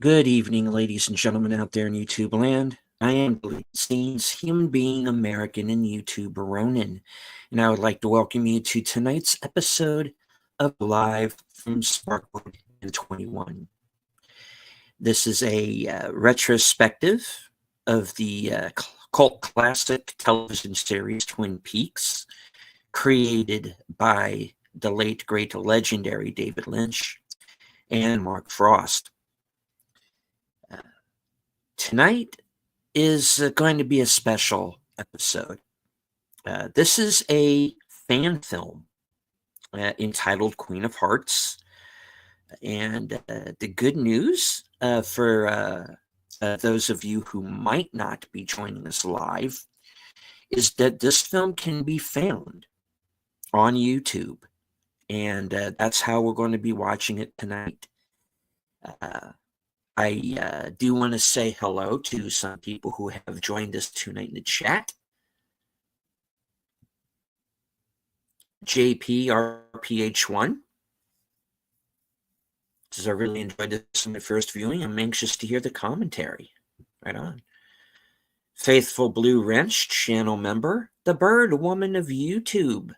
Good evening, ladies and gentlemen out there in YouTube land. I am the Scenes human being, American, and YouTuber Ronan, and I would like to welcome you to tonight's episode of Live from Sparkwood in 21. This is a retrospective of the cult classic television series Twin Peaks, created by the late, great, legendary David Lynch and Mark Frost. Tonight is going to be a special episode. This is a fan film entitled Queen of Hearts. And the good news for those of you who might not be joining us live is that this film can be found on YouTube. And that's how we're going to be watching it tonight. I do want to say hello to some people who have joined us tonight in the chat. JPRPH1 says, I really enjoyed this in my first viewing. I'm anxious to hear the commentary. Right on. Faithful Blue Wrench, channel member, the Bird Woman of YouTube.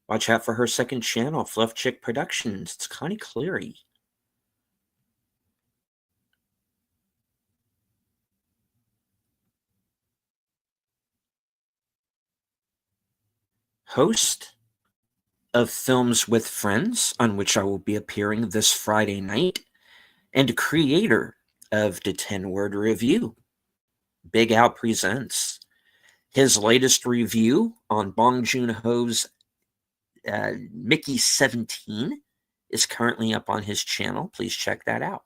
Watch out for her second channel, Fluff Chick Productions. It's Connie Cleary. Host of Films with Friends, on which I will be appearing this Friday night, and creator of the 10-Word Review, Big Al Presents. His latest review on Bong Joon-ho's Mickey 17 is currently up on his channel. Please check that out.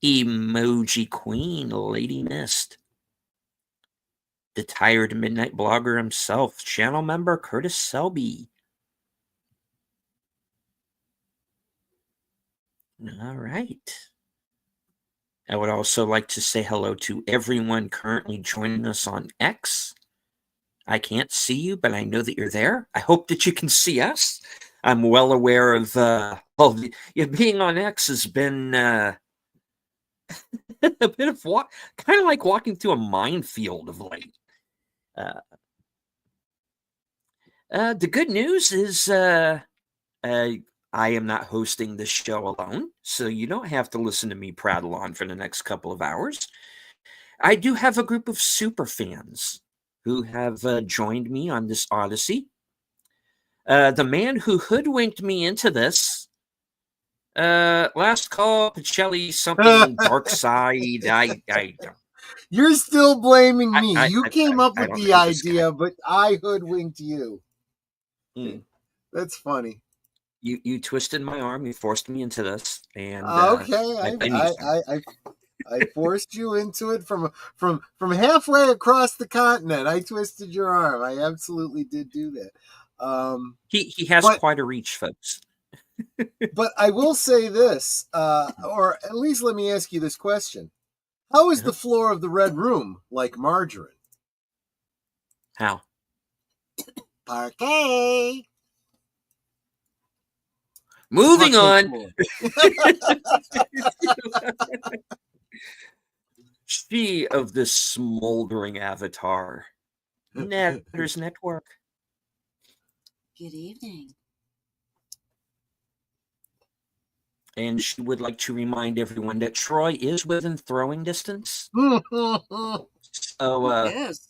Emoji Queen, Lady Mist. The Tired Midnight Blogger himself, channel member Curtis Selby. All right. I would also like to say hello to everyone currently joining us on X. I can't see you, but I know that you're there. I hope that you can see us. I'm well aware of being on X has been a bit of kind of like walking through a minefield of late. The good news is I am not hosting this show alone, so you don't have to listen to me prattle on for the next couple of hours. I do have a group of super fans who have joined me on this odyssey. The man who hoodwinked me into this, last call, Pacelli, something dark side. I don't. You're still blaming me. You came up with the idea, but I hoodwinked you. That's funny. You twisted my arm. You forced me into this, and okay, I forced you into it from halfway across the continent. I twisted your arm. I absolutely did do that. He has quite a reach, folks. But I will say this, or at least let me ask you this question: how is the floor of the Red Room like margarine? How? Parquet. Moving on. She of this smoldering avatar. Netters Network. Good evening. And she would like to remind everyone that Troy is within throwing distance. So, yes.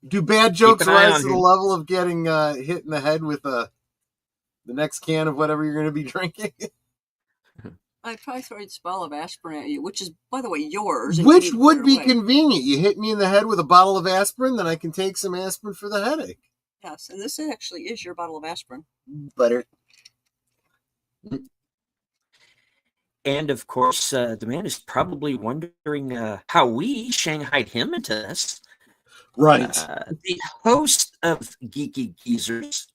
Do bad jokes rise to the level of getting hit in the head with the next can of whatever you're going to be drinking? I'd probably throw a bottle of aspirin at you, which is, by the way, yours. Which would be convenient. You hit me in the head with a bottle of aspirin, then I can take some aspirin for the headache. Yes, and this actually is your bottle of aspirin. Butter. And, of course, the man is probably wondering how we shanghaied him into this. Right. The host of Geeky Geezers,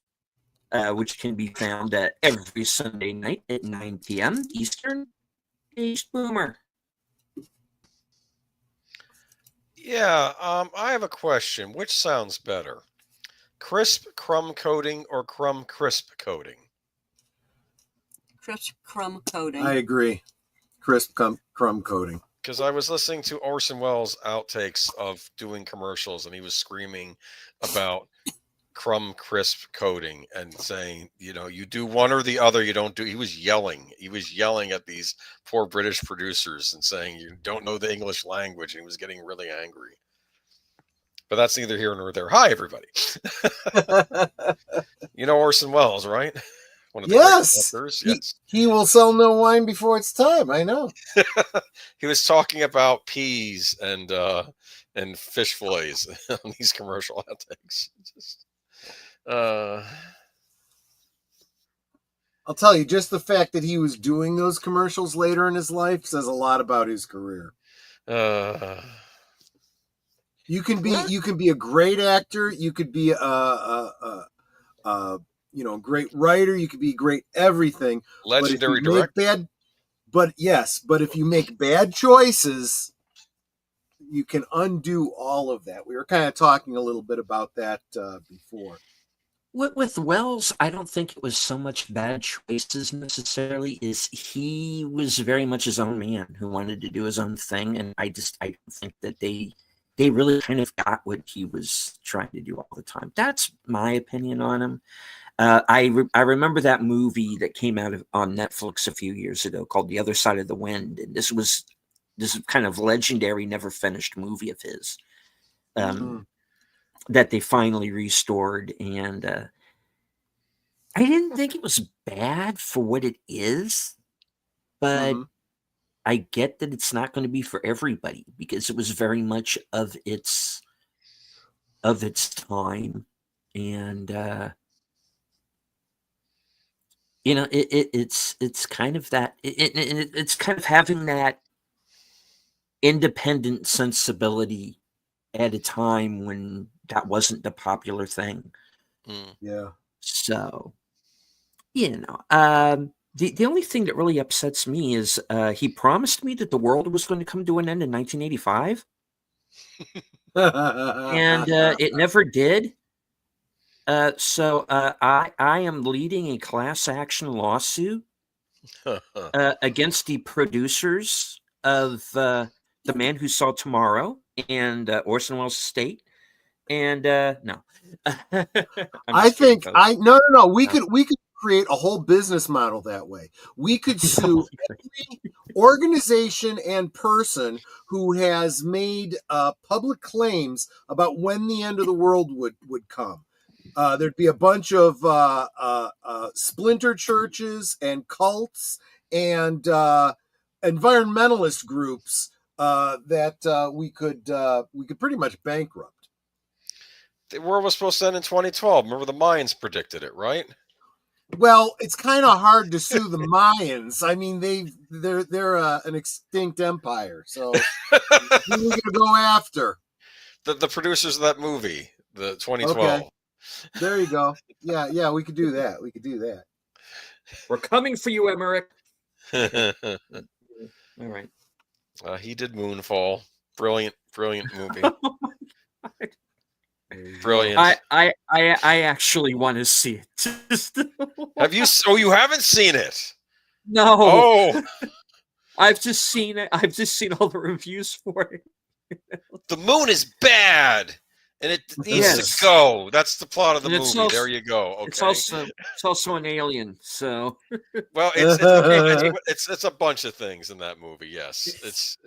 which can be found every Sunday night at 9 p.m. Eastern, Ace Boomer. Yeah, I have a question. Which sounds better? Crisp crumb coating or crumb crisp coating? Crisp crumb coating. I agree. crisp crumb coating. Because I was listening to Orson Welles' outtakes of doing commercials, and he was screaming about crumb crisp coating and saying, you do one or the other, you don't do. He was yelling at these poor British producers and saying, you don't know the English language, and he was getting really angry. But that's neither here nor there. Hi, everybody. You know Orson Welles, right? One of the great yes. He will sell no wine before it's time. I know. He was talking about peas and fish fillets on these commercial outtakes. I'll tell you, just the fact that he was doing those commercials later in his life says a lot about his career. You can be a great actor. You could be a great writer. You could be great everything. Legendary director. But if you make bad choices, you can undo all of that. We were kind of talking a little bit about that before. With Welles, I don't think it was so much bad choices necessarily. He was very much his own man who wanted to do his own thing, and I don't think that they really kind of got what he was trying to do all the time. That's my opinion on him. I remember that movie that came out on Netflix a few years ago called The Other Side of the Wind, and this kind of legendary, never finished movie of his that they finally restored, and I didn't think it was bad for what it is, but I get that it's not going to be for everybody because it was very much of its time, and it's kind of that it's kind of having that independent sensibility at a time when that wasn't the popular thing. Yeah. So, the only thing that really upsets me is he promised me that the world was going to come to an end in 1985, and it never did. So I am leading a class action lawsuit against the producers of The Man Who Saw Tomorrow and Orson Welles' estate. And no, I think no. We could create a whole business model that way. We could sue every organization and person who has made public claims about when the end of the world would come. There'd be a bunch of splinter churches and cults and environmentalist groups that we could pretty much bankrupt. The world was supposed to end in 2012. Remember, the Mayans predicted it, right? Well, it's kind of hard to sue the Mayans. I mean, they're an extinct empire. So who are we going to go after? The producers of that movie, the 2012. Okay. There you go. Yeah, we could do that. We're coming for you, Emmerich. All right. He did Moonfall. Brilliant movie. Oh my God. Brilliant. I actually want to see it. Have you? Oh, you haven't seen it? No. Oh. I've just seen it. I've just seen all the reviews for it. The moon is bad, and it needs to go. That's the plot of the movie. Also, there you go. Okay. It's also an alien. So. Well, it's a bunch of things in that movie. Yes, it's.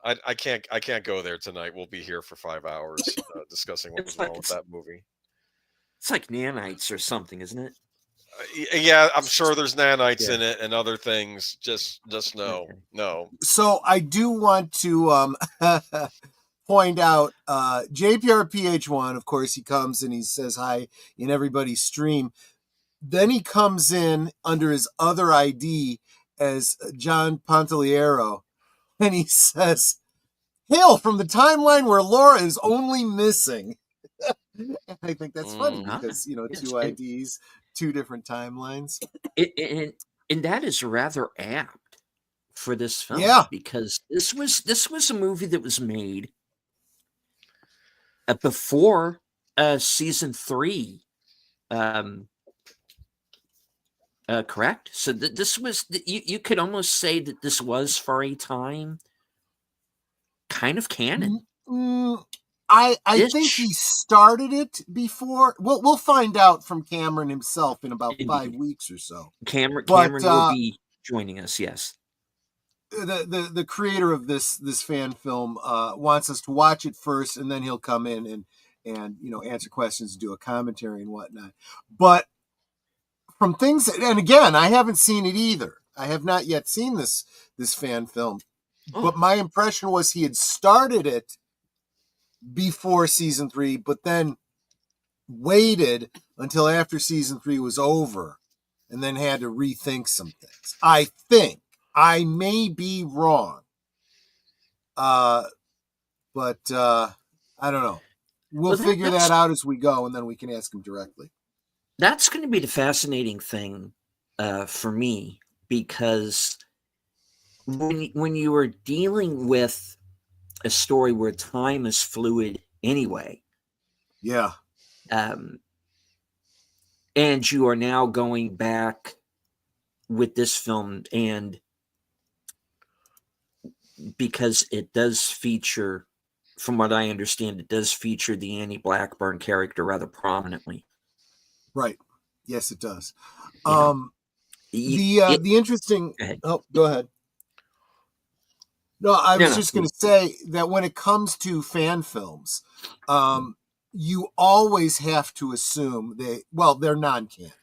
I can't go there tonight. We'll be here for 5 hours discussing what was wrong with that movie. It's like nanites or something, isn't it? Yeah, I'm sure there's nanites in it and other things. Just no. So I do want to point out JPRPH1. Of course, he comes and he says hi in everybody's stream. Then he comes in under his other ID as John Pantoliero. And he says, "Hail from the timeline where Laura is only missing." I think that's funny because, two IDs, two different timelines. And that is rather apt for this film. Yeah. Because this was a movie that was made before season 3 Correct. So this was you could almost say that this was for a time kind of canon. I think he started it before. We'll find out from Cameron himself in about 5 weeks or so. Cameron will be joining us. Yes. The creator of this fan film wants us to watch it first, and then he'll come in and answer questions, do a commentary and whatnot. But from things, and again, I haven't seen it either. I have not yet seen this fan film. But my impression was he had started it before season 3, but then waited until after season 3 was over and then had to rethink some things. I think. I may be wrong. But I don't know. We'll figure that out as we go, and then we can ask him directly. That's going to be the fascinating thing for me, because when you are dealing with a story where time is fluid anyway, yeah, and you are now going back with this film, and because it does feature, from what I understand, it does feature the Annie Blackburn character rather prominently. Right. Yes, it does. The interesting. Go ahead. No, I was just going to say that when it comes to fan films, you always have to assume they're non-canon.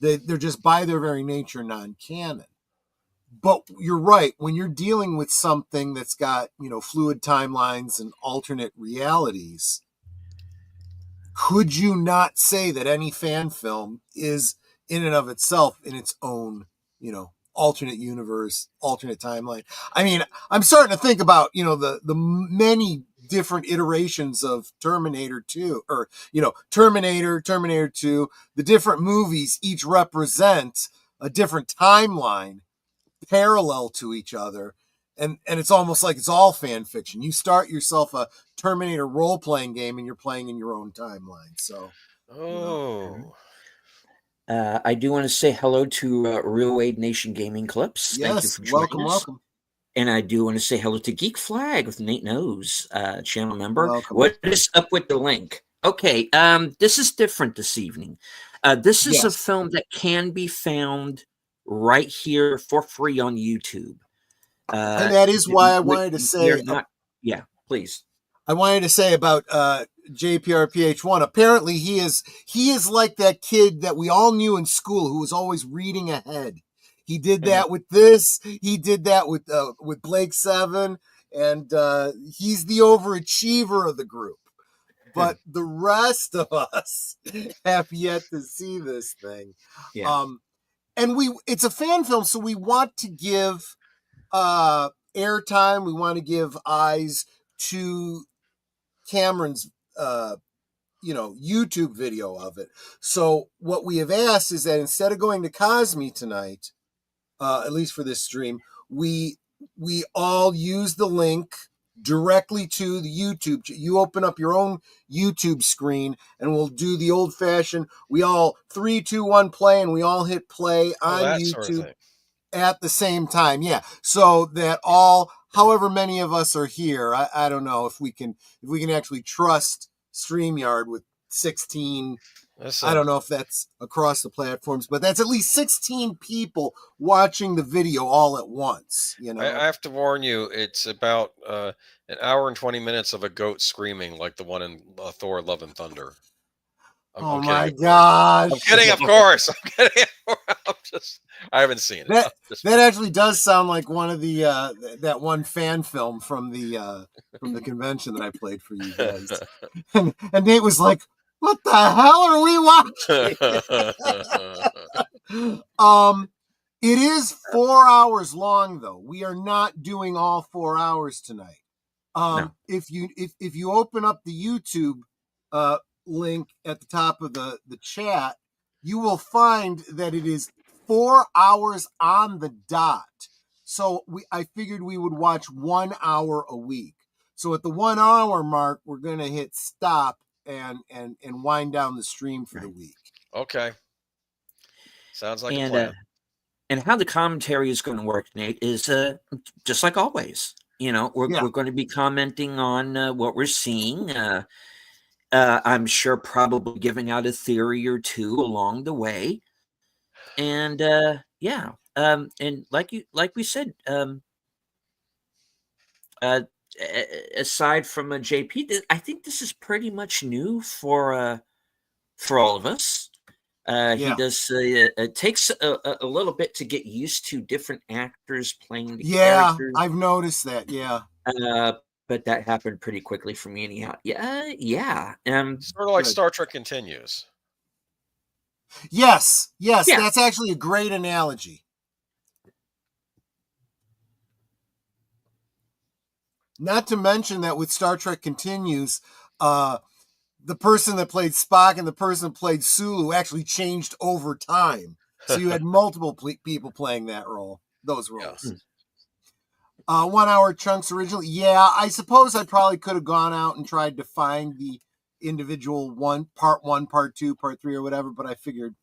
They're just by their very nature non-canon. But you're right. When you're dealing with something that's got, fluid timelines and alternate realities, could you not say that any fan film is in and of itself in its own, alternate universe, alternate timeline? I mean, I'm starting to think about, the many different iterations of Terminator 2 or, Terminator 2, the different movies each represent a different timeline parallel to each other. And it's almost like it's all fan fiction. You start yourself a Terminator role-playing game and you're playing in your own timeline. So, I do want to say hello to Real Wade Nation Gaming Clips. Yes, thank you for joining us. Welcome. And I do want to say hello to Geek Flag with Nate Knows, channel member. Welcome. What is up with the link? Okay, this is different this evening. This is a film that can be found right here for free on YouTube. And that is why I wanted to say, please. I wanted to say about JPRPH1. Apparently, he is like that kid that we all knew in school who was always reading ahead. He did that with this. He did that with Blake 7, and he's the overachiever of the group. But the rest of us have yet to see this thing. Yeah. And it's a fan film, so we want to give airtime. We want to give eyes to Cameron's, YouTube video of it. So what we have asked is that instead of going to Cosme tonight, at least for this stream, we all use the link directly to the YouTube. You open up your own YouTube screen and we'll do the old fashioned, we all 3, 2, 1 play, and we all hit play on YouTube sort of at the same time. Yeah. So that however many of us are here, I don't know if we can actually trust StreamYard with 16. I don't know if that's across the platforms, but that's at least 16 people watching the video all at once. I have to warn you, it's about an hour and 20 minutes of a goat screaming like the one in Thor: Love and Thunder. I'm my gosh! I'm kidding, of course. I'm kidding. I haven't seen it. That actually does sound like one of the that one fan film from the convention that I played for you guys. and Nate was like, "What the hell are we watching?" It is 4 hours long, though. We are not doing all 4 hours tonight. No. If you open up the YouTube link at the top of the chat, you will find that it is 4 hours on the dot. So I figured we would watch 1 hour a week. So at the 1 hour mark, we're going to hit stop and wind down the stream for the week. Okay. Sounds like a plan. And how the commentary is going to work, Nate, is just like always. We're going to be commenting on what we're seeing. I'm sure probably giving out a theory or two along the way. And yeah, and like we said, aside from JP, I think this is pretty much new for all of us. He does. It takes a little bit to get used to different actors playing the characters. I've noticed that. Yeah, but that happened pretty quickly for me anyhow. Yeah. Sort of like Star Trek Continues. Yes, that's actually a great analogy. Not to mention that with Star Trek Continues, the person that played Spock and the person that played Sulu actually changed over time. So you had multiple people playing those roles. Yeah. 1 hour chunks originally. Yeah, I suppose I probably could have gone out and tried to find the individual part 1, part 2, part 3 or whatever, but I figured,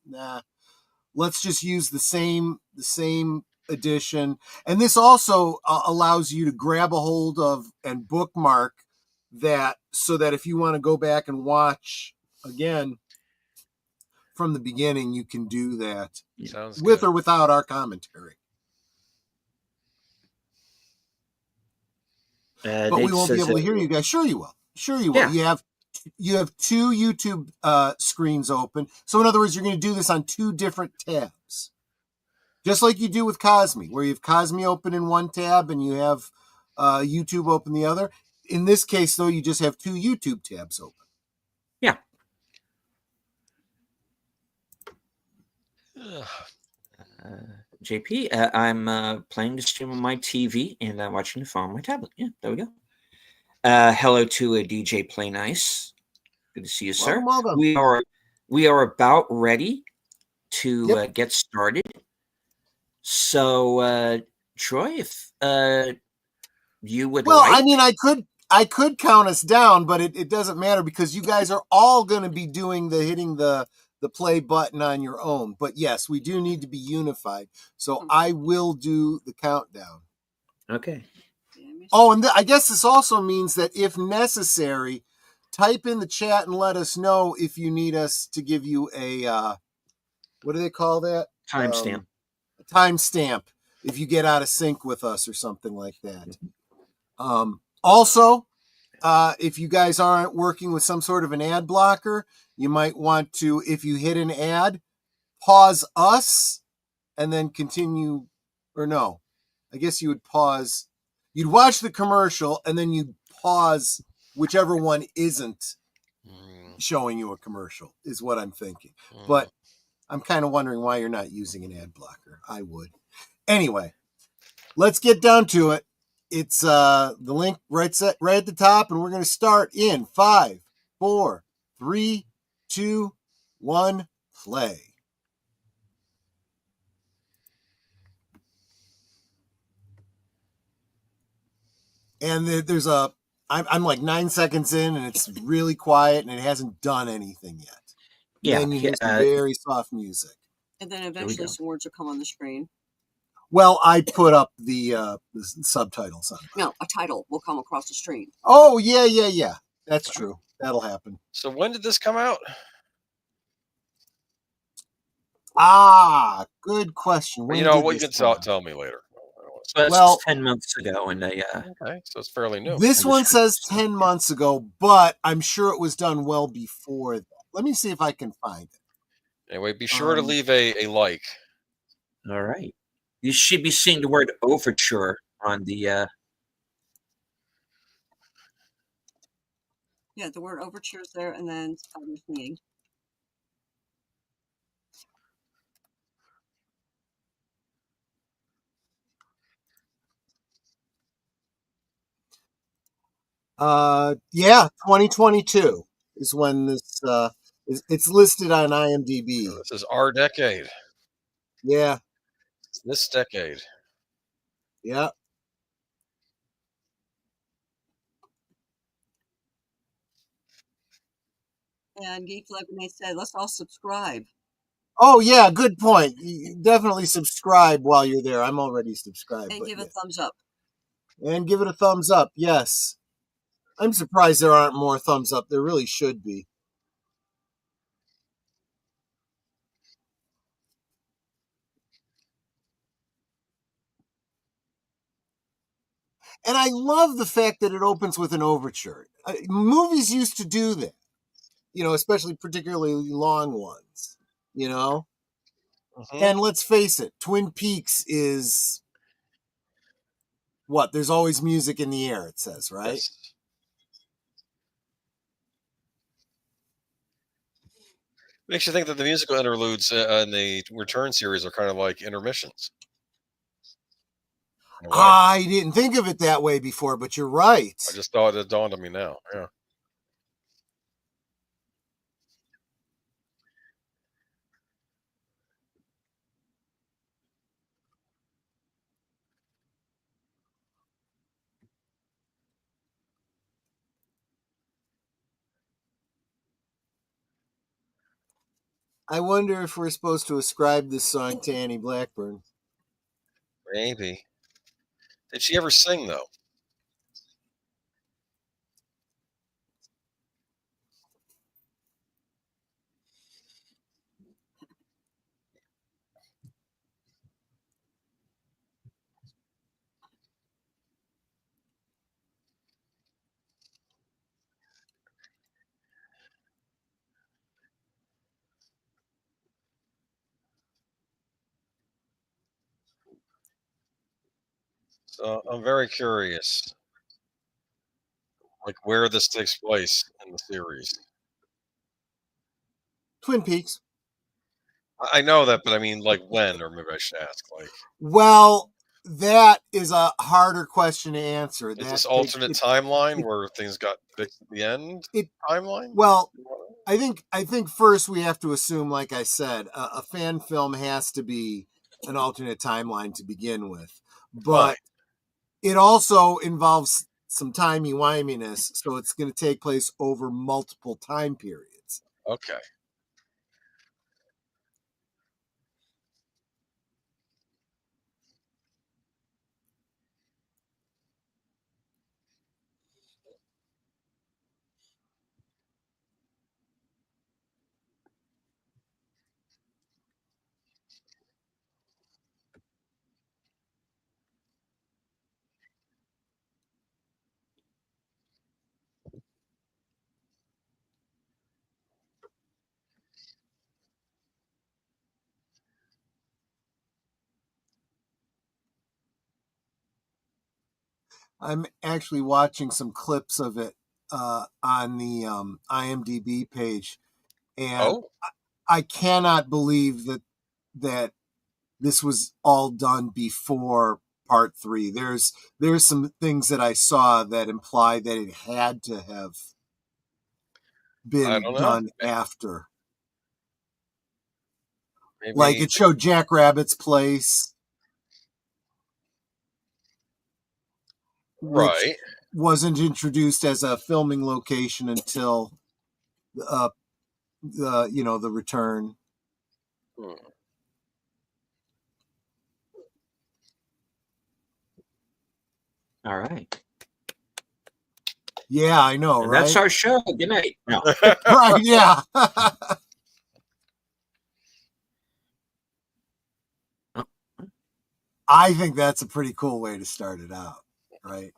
let's just use the same edition. And this also allows you to grab a hold of and bookmark that, so that if you want to go back and watch again from the beginning, you can do that. Sounds with good. or without our commentary. But we won't be able to hear you guys. Sure you will. Yeah. You have 2 YouTube screens open. So in other words, you're going to do this on 2 different tabs. Just like you do with Cosme, where you have Cosme open in one tab and you have YouTube open the other. In this case, though, you just have 2 YouTube tabs open. Yeah. JP, I'm playing the stream on my TV and I'm watching the phone on my tablet. Yeah, there we go. Hello to DJ Play Nice. Good to see you, sir. Welcome. We are about ready to get started. So, Troy, if you would like. I mean, I could count us down, but it doesn't matter because you guys are all going to be doing hitting the play button on your own. But yes, we do need to be unified. So I will do the countdown. Okay. Oh, and I guess this also means that if necessary, type in the chat and let us know if you need us to give you a, what do they call that? Timestamp. A timestamp if you get out of sync with us or something like that. Also, if you guys aren't working with some sort of an ad blocker, you might want to, if you hit an ad, pause us and then continue, or no, I guess you would pause. You'd watch the commercial and then you'd pause whichever one isn't showing you a commercial is what I'm thinking. But I'm kind of wondering why you're not using an ad blocker. I would. Anyway, let's get down to it. It's the link right at the top, and we're going to start in 5, 4, 3, 2, 1, play. And there's I'm like 9 seconds in, and it's really quiet, and it hasn't done anything yet. Yeah. Then you hear some very soft music. And then eventually some words will come on the screen. Well, I put up the subtitles on. No, a title will come across the screen. Oh, yeah. That's true. That'll happen. So when did this come out? Good question. When you can tell me later. Well, 10 months ago, and okay, so it's fairly new. This one says 10 months ago, but I'm sure it was done well before that. Let me see if I can find it. Anyway, be sure to leave a like. All right. You should be seeing the word overture on the. Yeah, the word overture is there, and then singing. Yeah, 2022 is when this it's listed on IMDb. This is our decade. Yeah. It's this decade. Yeah. And Geek Lemonade said, let's all subscribe. Oh yeah, good point. You definitely subscribe while you're there. I'm already subscribed. And give a thumbs up. And give it a thumbs up. Yes. I'm surprised there aren't more thumbs up. There really should be. And I love the fact that it opens with an overture. Movies used to do that, especially particularly long ones, And let's face it, Twin Peaks is what? There's always music in the air, it says, right? Yes. Makes you think that the musical interludes in the Return series are kind of like intermissions. I didn't think of it that way before, but you're right. I just thought it dawned on me now. Yeah. I wonder if we're supposed to ascribe this song to Annie Blackburn. Maybe. Did she ever sing, though? So I'm very curious, like where this takes place in the series. Twin Peaks. I know that, but I mean, like when, or maybe I should ask, like. Well, that is a harder question to answer. Is this alternate timeline where things got fixed at the end? Timeline? Well, I think first we have to assume, like I said, a fan film has to be an alternate timeline to begin with, but it also involves some timey-wiminess, so it's going to take place over multiple time periods. Okay. I'm actually watching some clips of it on the IMDb page, and I cannot believe that this was all done before part 3. There's some things that I saw that imply that it had to have been done after. Maybe. Like it showed Jack Rabbit's place. Right. Which wasn't introduced as a filming location until the Return. All right. Yeah, I know, and right? That's our show. Good night. No. Right, yeah. I think that's a pretty cool way to start it out, right?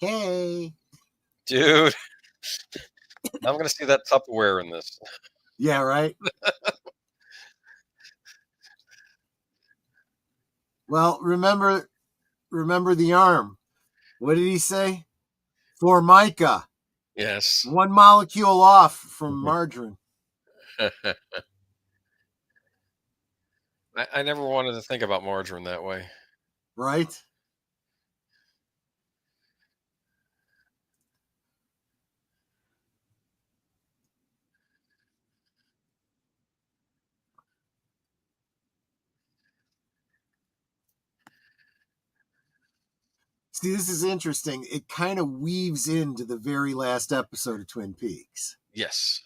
Okay. Dude. I'm going to see that Tupperware in this. Yeah, right? Well, remember the arm. What did he say? Formica. Yes. 1 molecule off from margarine. I never wanted to think about margarine that way. Right? See, this is interesting. It kind of weaves into the very last episode of Twin Peaks. Yes.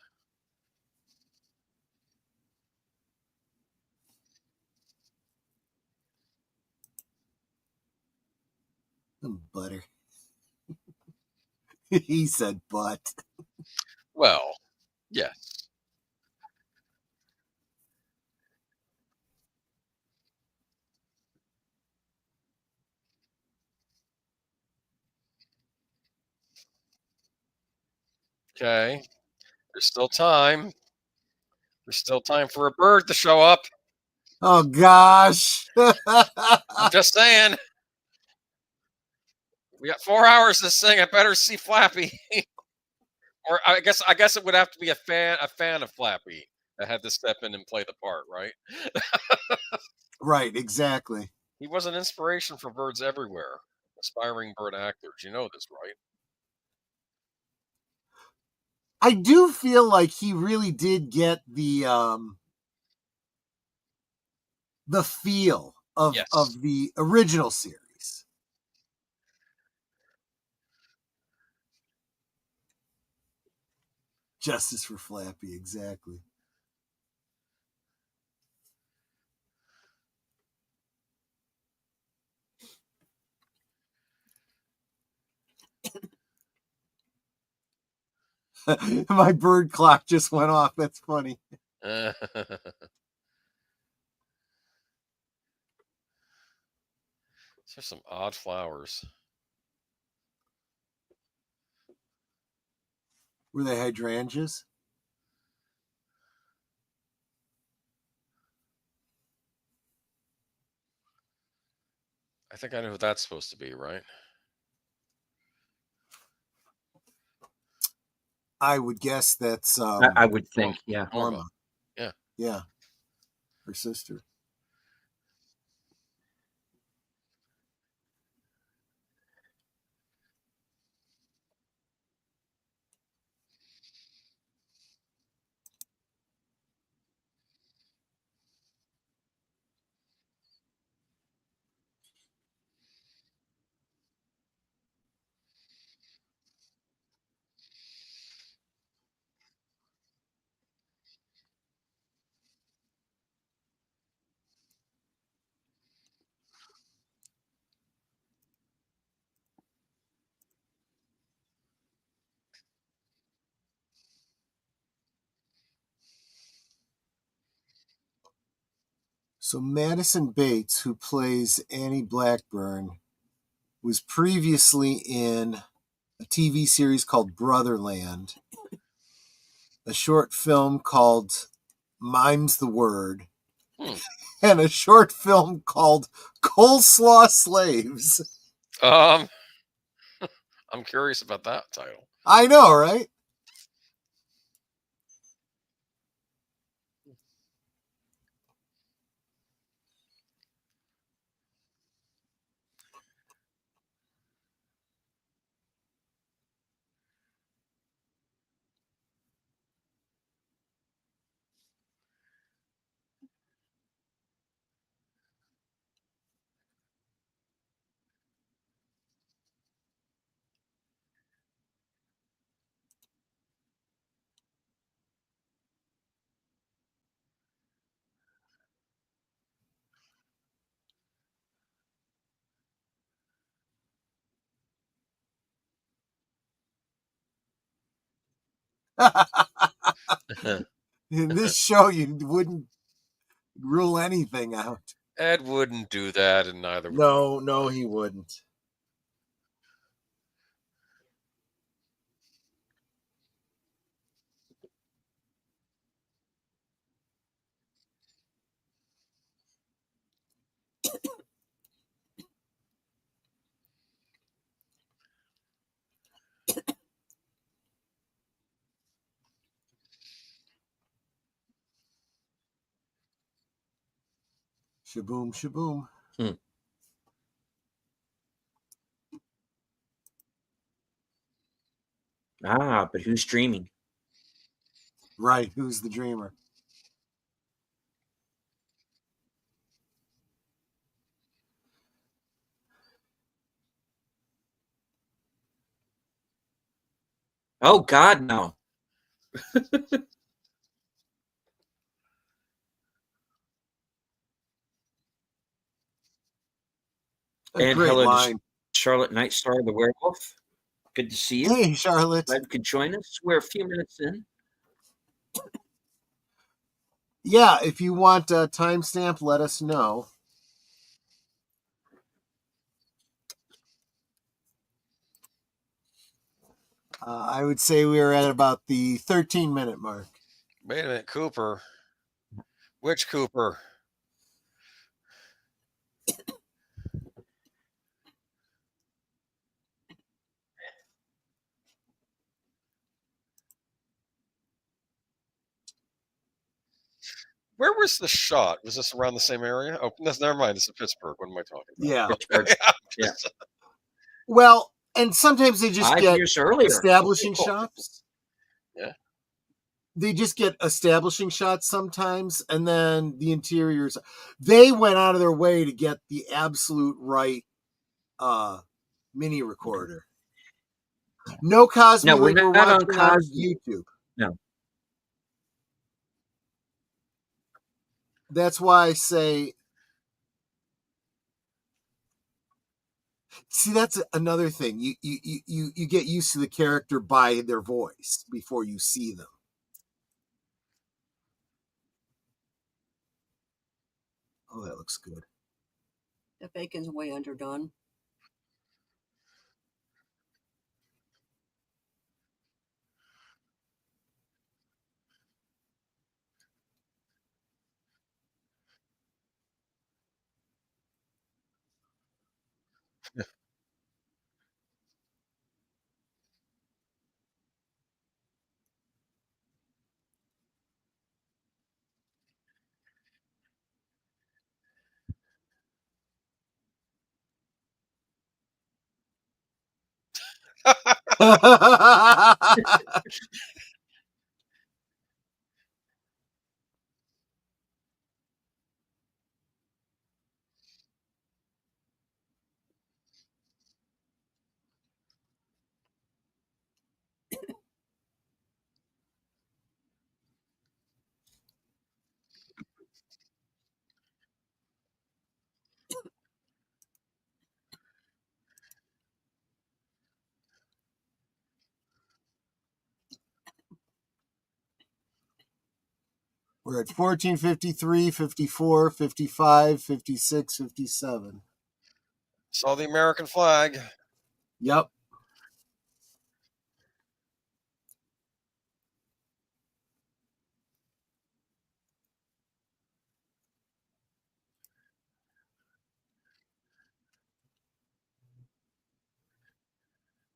Butter. He said butt. Well, yes. Okay. There's still time. There's still time for a bird to show up. Oh, gosh. I'm just saying. We got 4 hours to sing. I better see Flappy. Or I guess it would have to be a fan of Flappy that had to step in and play the part, right? Right, exactly. He was an inspiration for birds everywhere, aspiring bird actors. You know this, right? I do feel like he really did get the feel of the original series. Justice for Flappy, exactly. My bird clock just went off. That's funny. There's some odd flowers. Were they hydrangeas? I think I know who that's supposed to be, right? I would guess that's I would think, yeah. Norma. Yeah. Yeah. Her sister. So Madison Bates, who plays Annie Blackburn, was previously in a TV series called Brotherland, a short film called Mime's the Word, and a short film called Coleslaw Slaves. I'm curious about that title. I know, right? In this show, you wouldn't rule anything out. Ed wouldn't do that, and neither would No, he wouldn't. Shaboom, shaboom. Ah, but who's dreaming? Right, who's the dreamer? Oh, God, no. And great hello line. to Charlotte Nightstar, the werewolf. Good to see you. Hey, Charlotte. Glad you could join us. We're a few minutes in. Yeah, if you want a timestamp, let us know. I would say we are at about the 13-minute mark. Wait a minute, Cooper. Which Cooper? Where was the shot? Was this around the same area? Oh, never mind. This is Pittsburgh. What am I talking about? Yeah. Pittsburgh. Yeah. Well, and sometimes they just 5 get years earlier. establishing shots. Yeah. They just get establishing shots sometimes, and then the interiors. They went out of their way to get the absolute right mini recorder. No Cosby No, we're like we're not on watching on Cosby. YouTube. No. That's why I say. See, that's another thing. You get used to the character by their voice before you see them. Oh, that looks good. The bacon's way underdone. We're at 1453, 54, 55, 56, 57. Saw the American flag. Yep.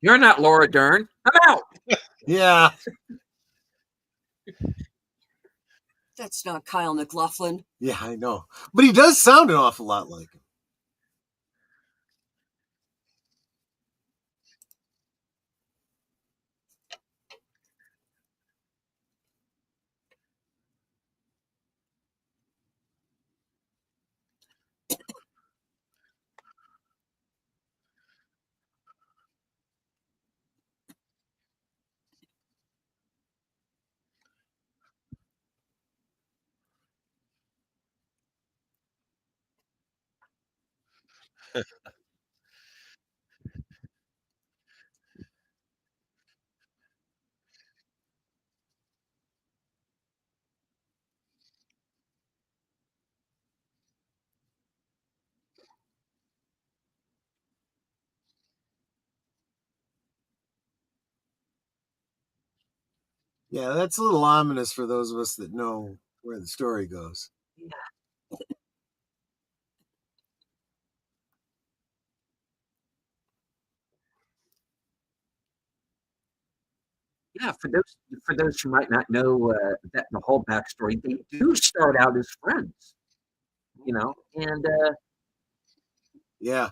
You're not Laura Dern. I'm out. Yeah. That's not Kyle McLaughlin. Yeah, I know. But he does sound an awful lot like him. Yeah, that's a little ominous for those of us that know where the story goes. Yeah, for those who might not know that the whole backstory, they do start out as friends. and yeah,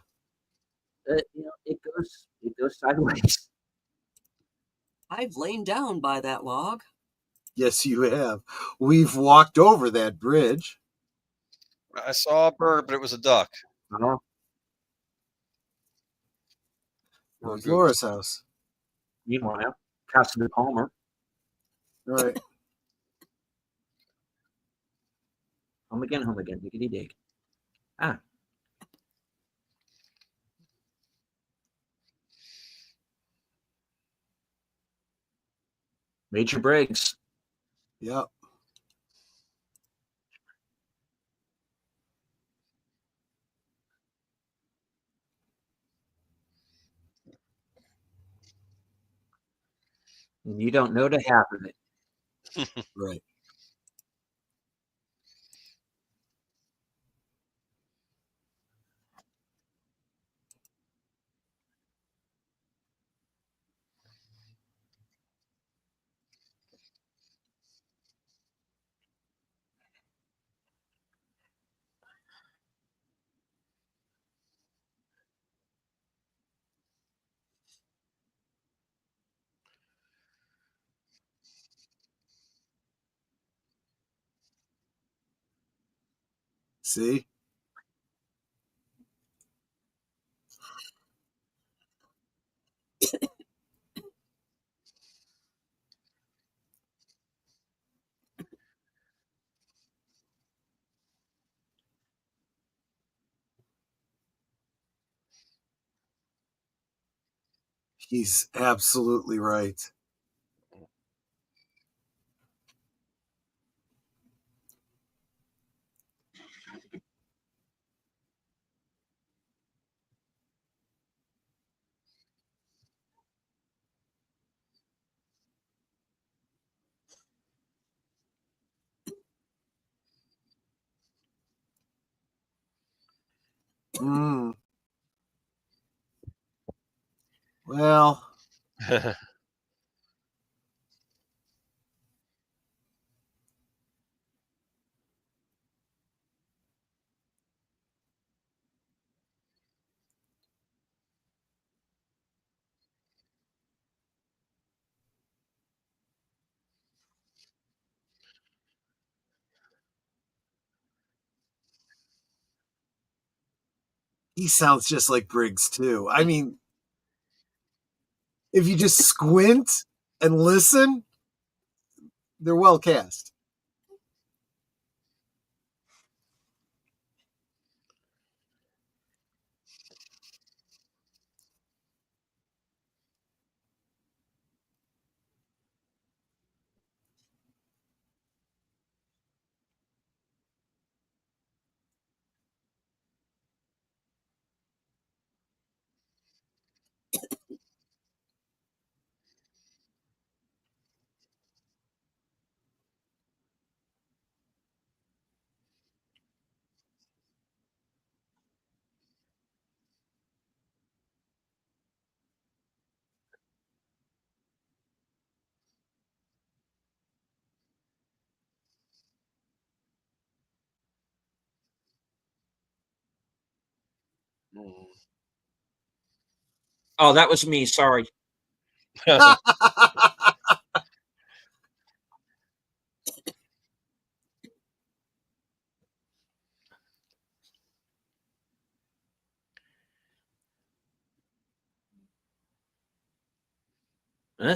it goes sideways. I've lain down by that log. Yes, you have. We've walked over that bridge. I saw a bird, but it was a duck. Uh-huh. There's Laura's house. Meanwhile, Casa de Palmer. Right. Home again, diggity dig. Ah. Major Briggs. Yep. And you don't know the half of it. Right. See? He's absolutely right. Mm. Well, he sounds just like Briggs, too. I mean, if you just squint and listen, they're well cast. Oh, that was me. Sorry. That's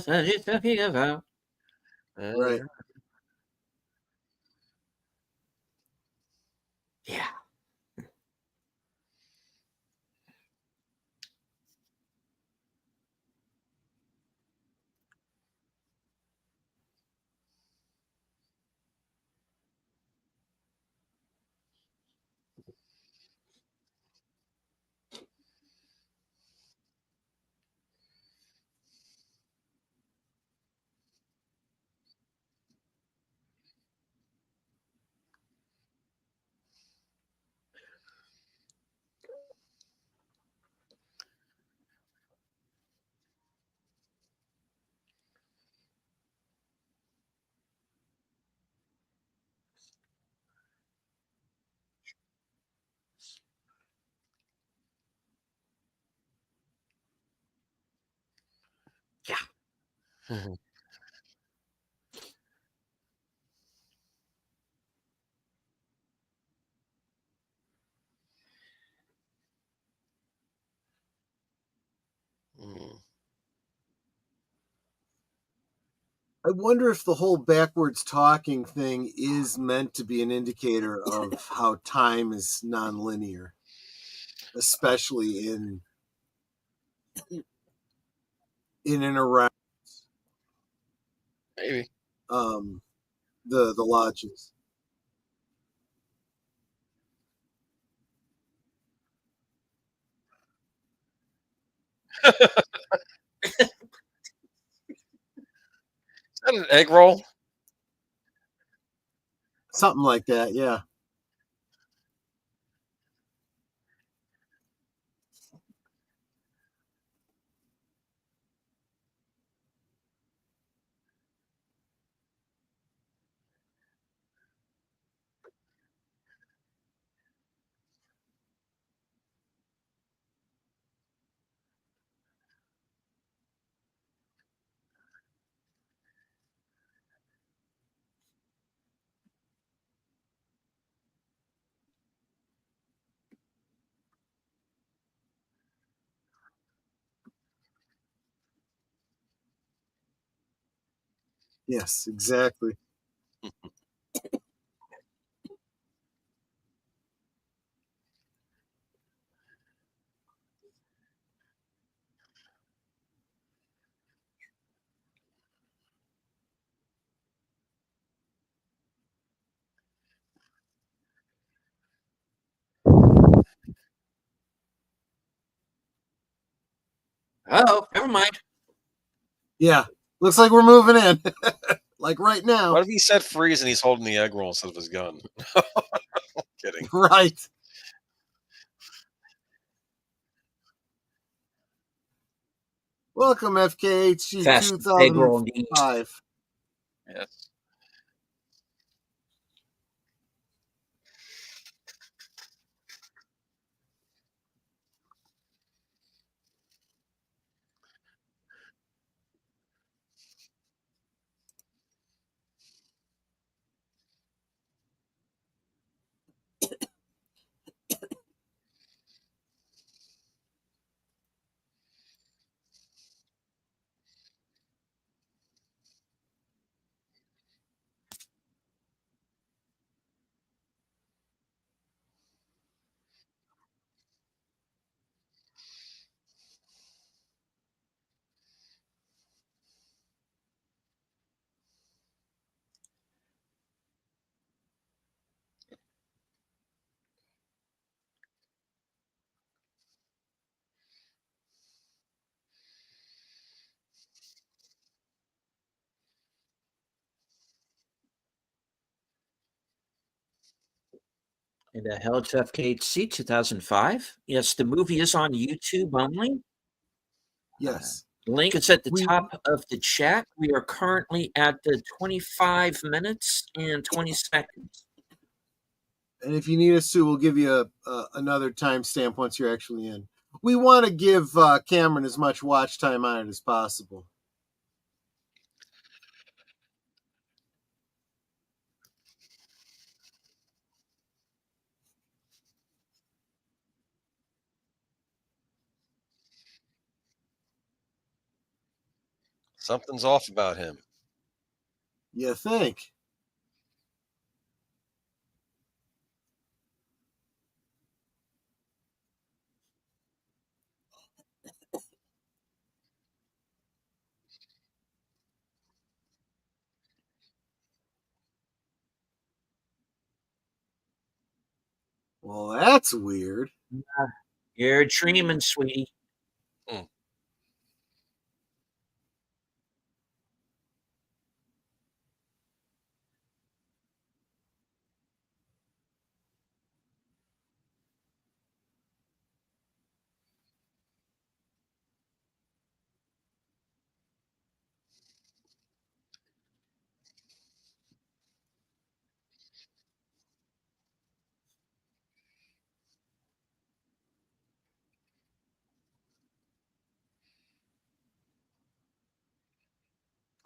what you're talking about. Right. Yeah. Mhm. Mm. I wonder if the whole backwards talking thing is meant to be an indicator of how time is nonlinear, especially in and around Maybe. um, the lodges. Is that an egg roll? Something like that, yeah. Yes, exactly. Oh, never mind. Yeah, looks like we're moving in. Like right now. What if he said freeze and he's holding the egg roll instead of his gun? Kidding. Right. Welcome, FKHG Fast egg roll indeed. 2005. Yes. And the hell to FKHC 2005. Yes, the movie is on YouTube only. Yes. Link is at the We top of the chat. We are currently at the 25 minutes and 20 seconds. and if you need us to, we'll give you another timestamp once you're actually in. We want to give Cameron as much watch time on it as possible. Something's off about him. You think? Well, that's weird. You're dreaming, sweetie. Mm.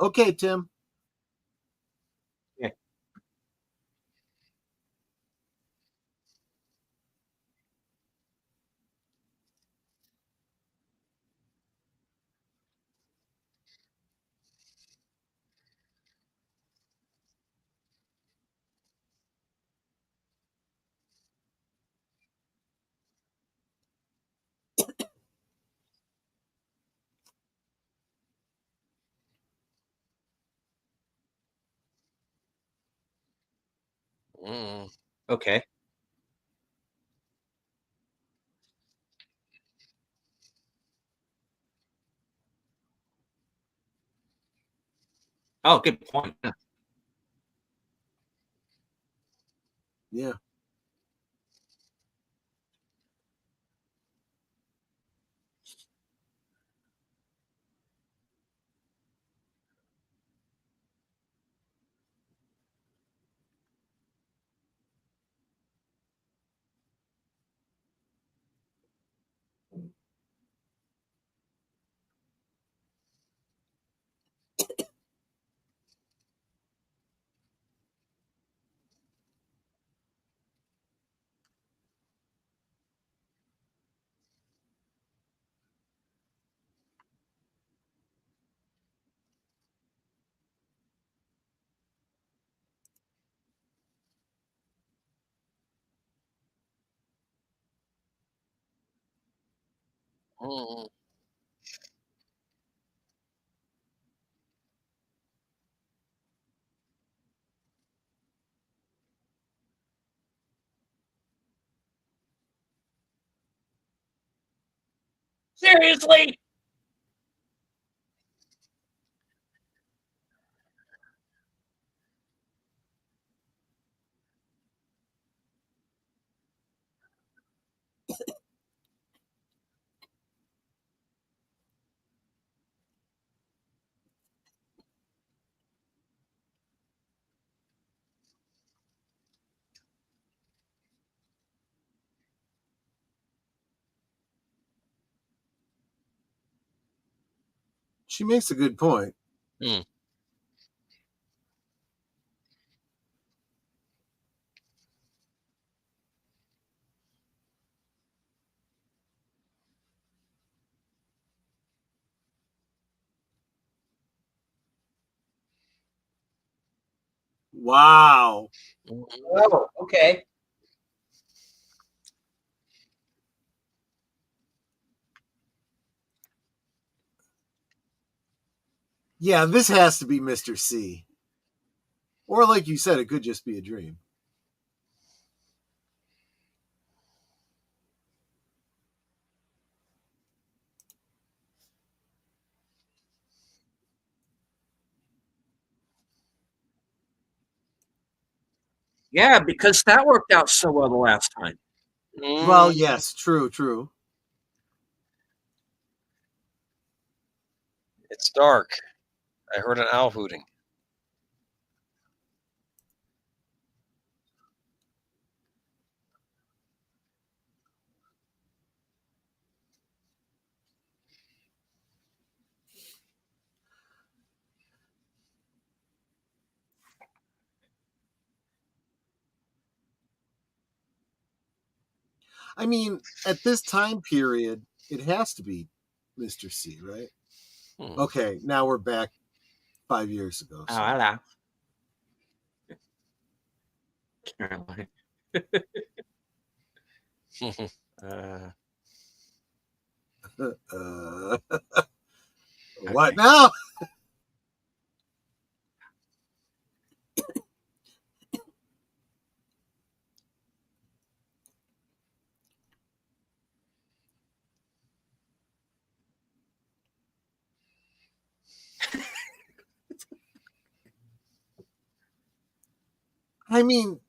Okay, Tim. Yeah. Okay. Oh, good point. Yeah. Seriously? She makes a good point. Wow. Oh, okay. Yeah, this has to be Mr. C. Or like you said, it could just be a dream. Yeah, because that worked out so well the last time. Well, yes, true. It's dark. I heard an owl hooting. I mean, at this time period, it has to be Mr. C, right? Okay, now we're back 5 years ago. So. Oh, hello. Caroline. What now? I mean,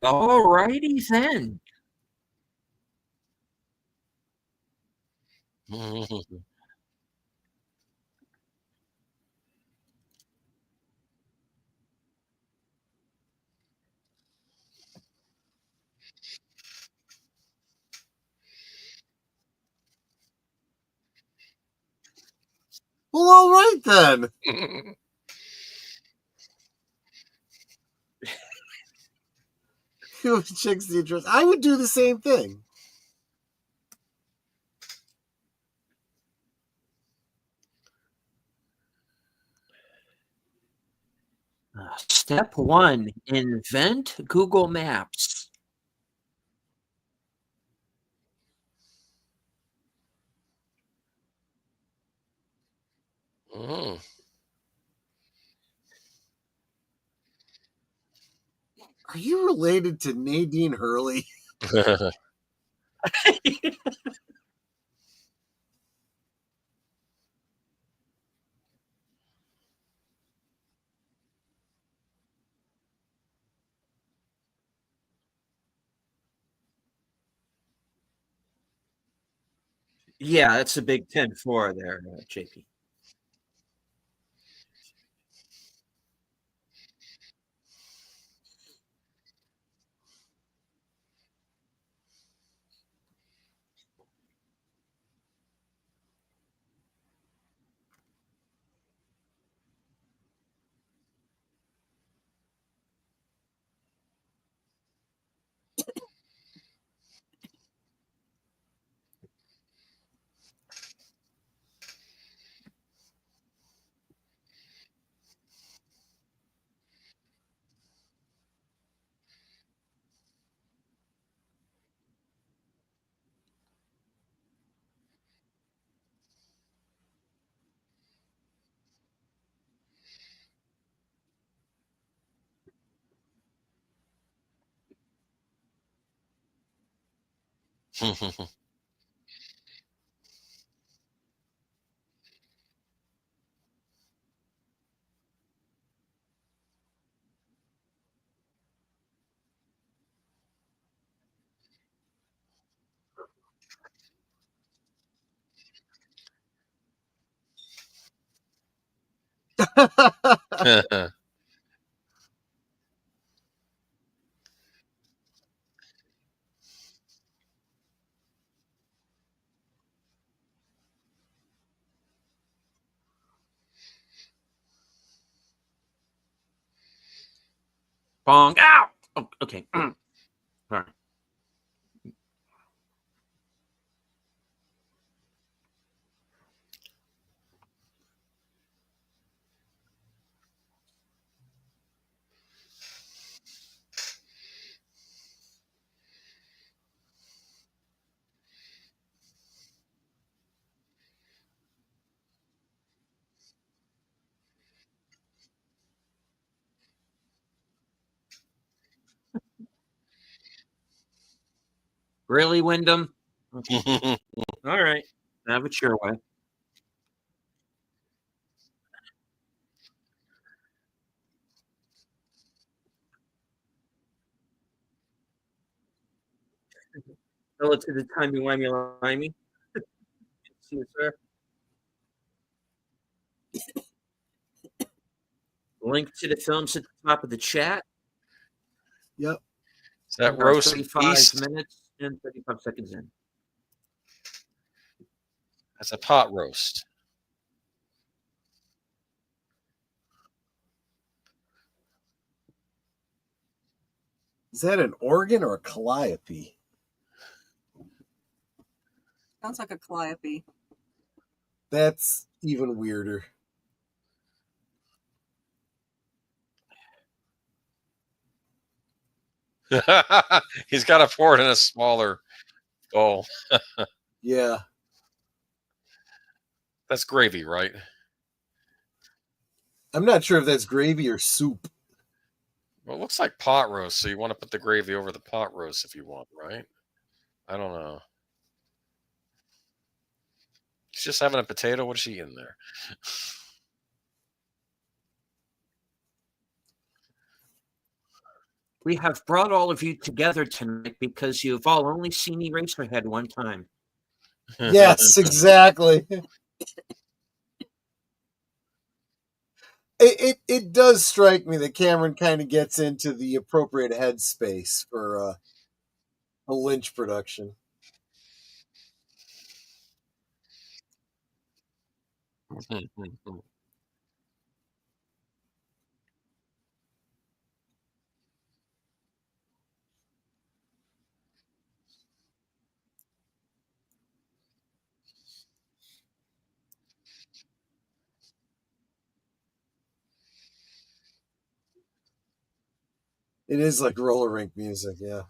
all righty then. Well, all right then. Who checks the address? I would do the same thing. Step 1, invent Google Maps. Mm. Are you related to Nadine Hurley? Yeah, that's a big 10-4 there, JP. Bong. Ow! Oh, okay. Sorry. Really, Wyndham? Okay. All right. Have it your way. Relative to the timey-wimey-limey. See you, sir. Link to the films at the top of the chat. Yep. Is that roast 35 east? minutes and 35 seconds in. That's a pot roast. Is that an organ or a calliope? Sounds like a calliope. That's even weirder. He's got to pour it in a smaller bowl. Yeah. That's gravy, right? I'm not sure if that's gravy or soup. Well, it looks like pot roast, so you want to put the gravy over the pot roast if you want, right? I don't know. She's just having a potato. What is she eating there? We have brought all of you together tonight because you've all only seen Eraserhead one time. Yes, exactly. It does strike me that Cameron kind of gets into the appropriate headspace for a Lynch production. It is like roller rink music, yeah.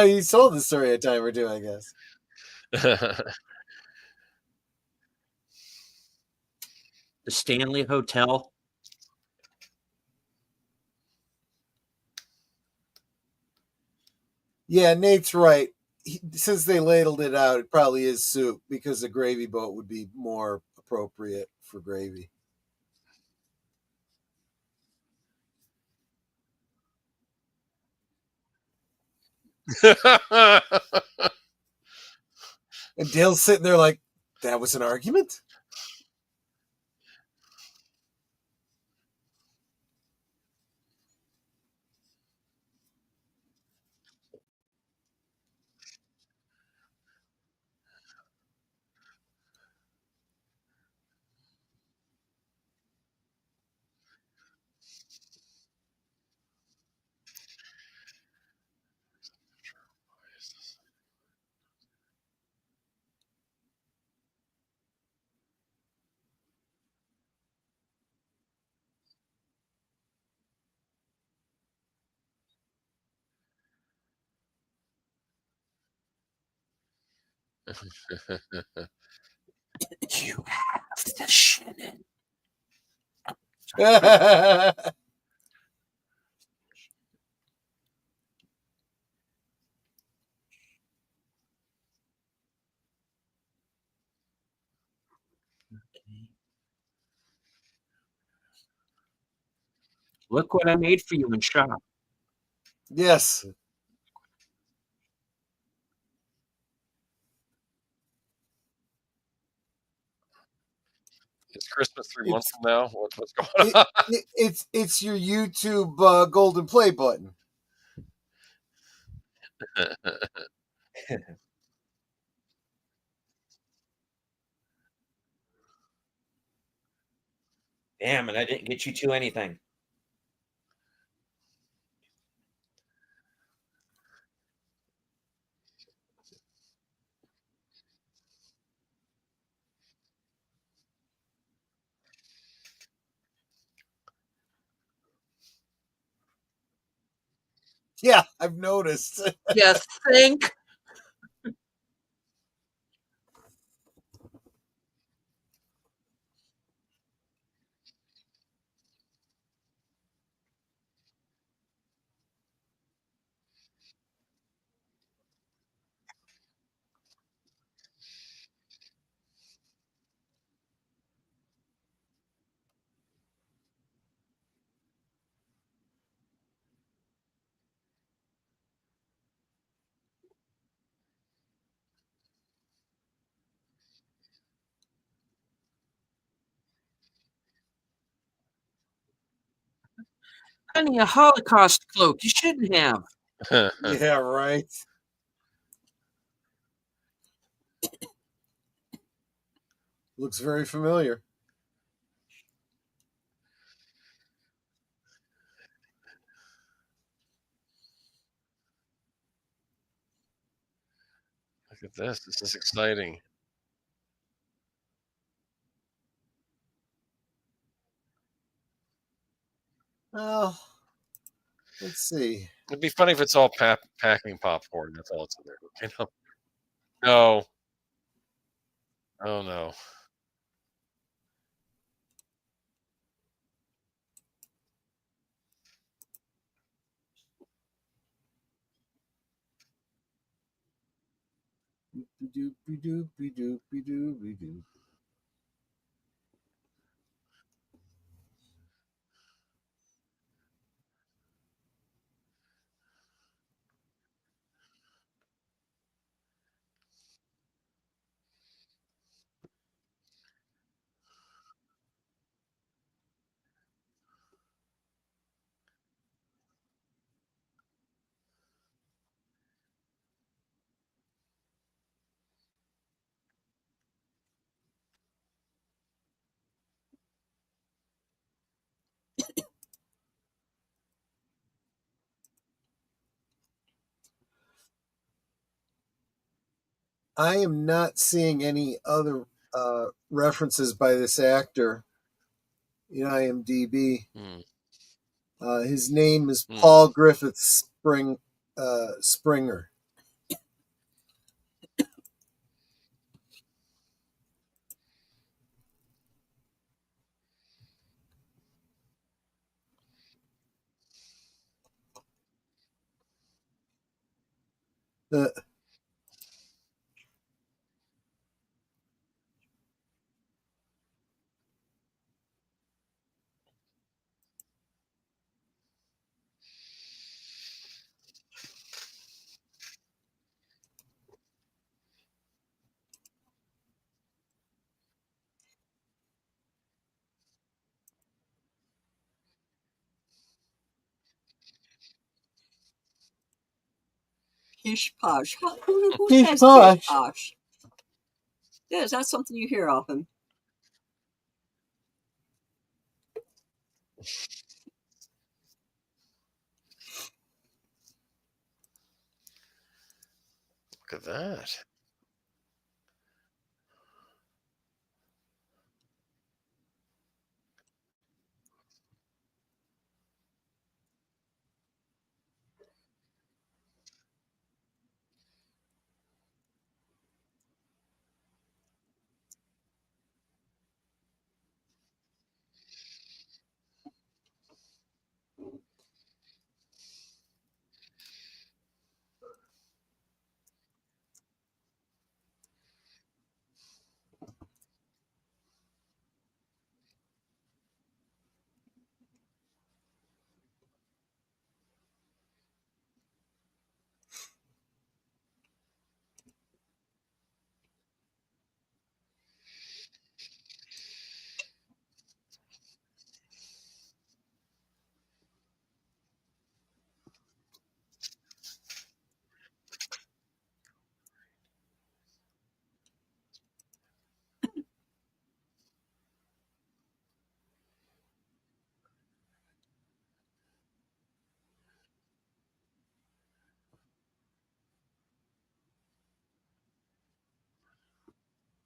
You told the story a time or two, I guess. The Stanley Hotel. Yeah, Nate's right. Since they ladled it out, it probably is soup because the gravy boat would be more appropriate for gravy. And Dale's sitting there like, that was an argument? You have to shit it. Look what I made for you in shop. Yes. It's Christmas 3 months from now. What's going on? It's your YouTube golden play button. Damn, and I didn't get you to anything. Yeah, I've noticed. You think? Honey, a Holocaust cloak. You shouldn't have. Yeah, right. Looks very familiar. Look at this. This is exciting. Oh, let's see. It'd be funny if it's all packing popcorn. That's all it's in there. No. Oh no. I am not seeing any other references by this actor in IMDb. His name is Paul Griffith Springer. Pish posh. Who Pish says posh. pish posh? Yeah, is that something you hear often? Look at that.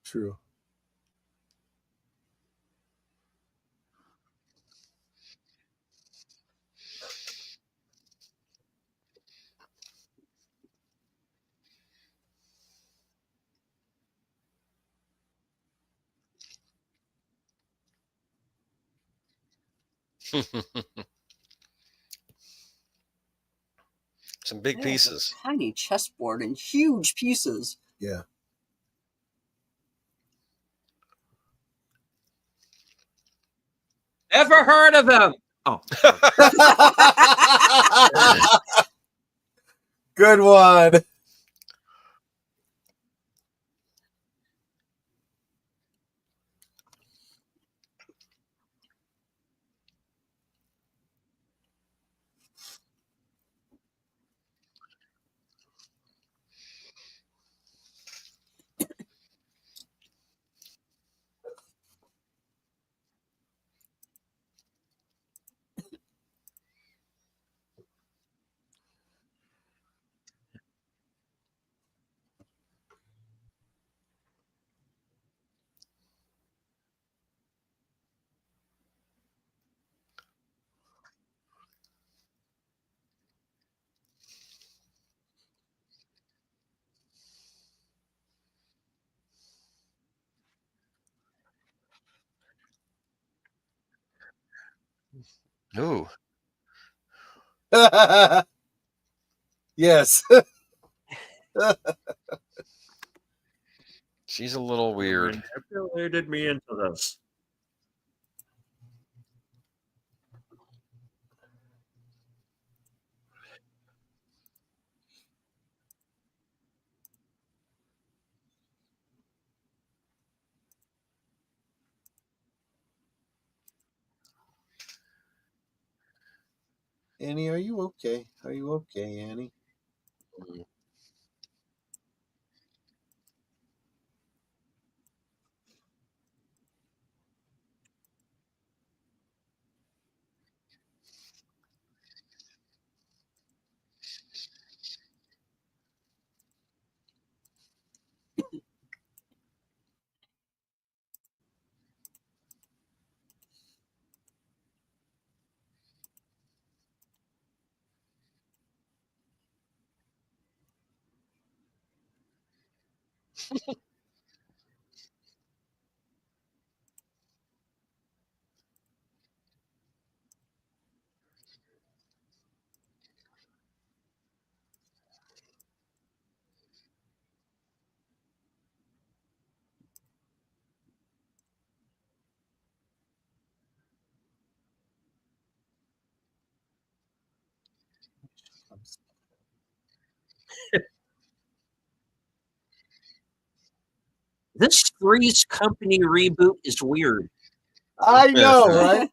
True. Some big pieces. Tiny chessboard and huge pieces. Yeah. Never heard of him. Oh. Good one. Ooh. Yes. She's a little weird. Manipulated me into this. Annie, are you okay? Are you okay, Annie? This Three's Company reboot is weird. I know, right?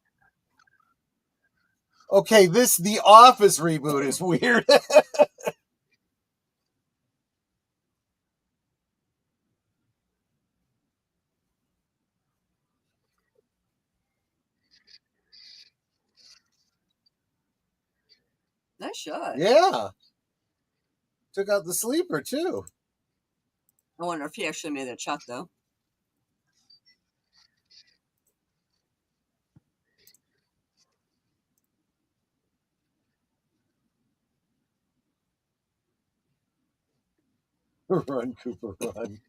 Okay, The Office reboot is weird. Nice shot. Yeah. Took out the sleeper, too. I wonder if he actually made that shot, though. Run, Cooper, run.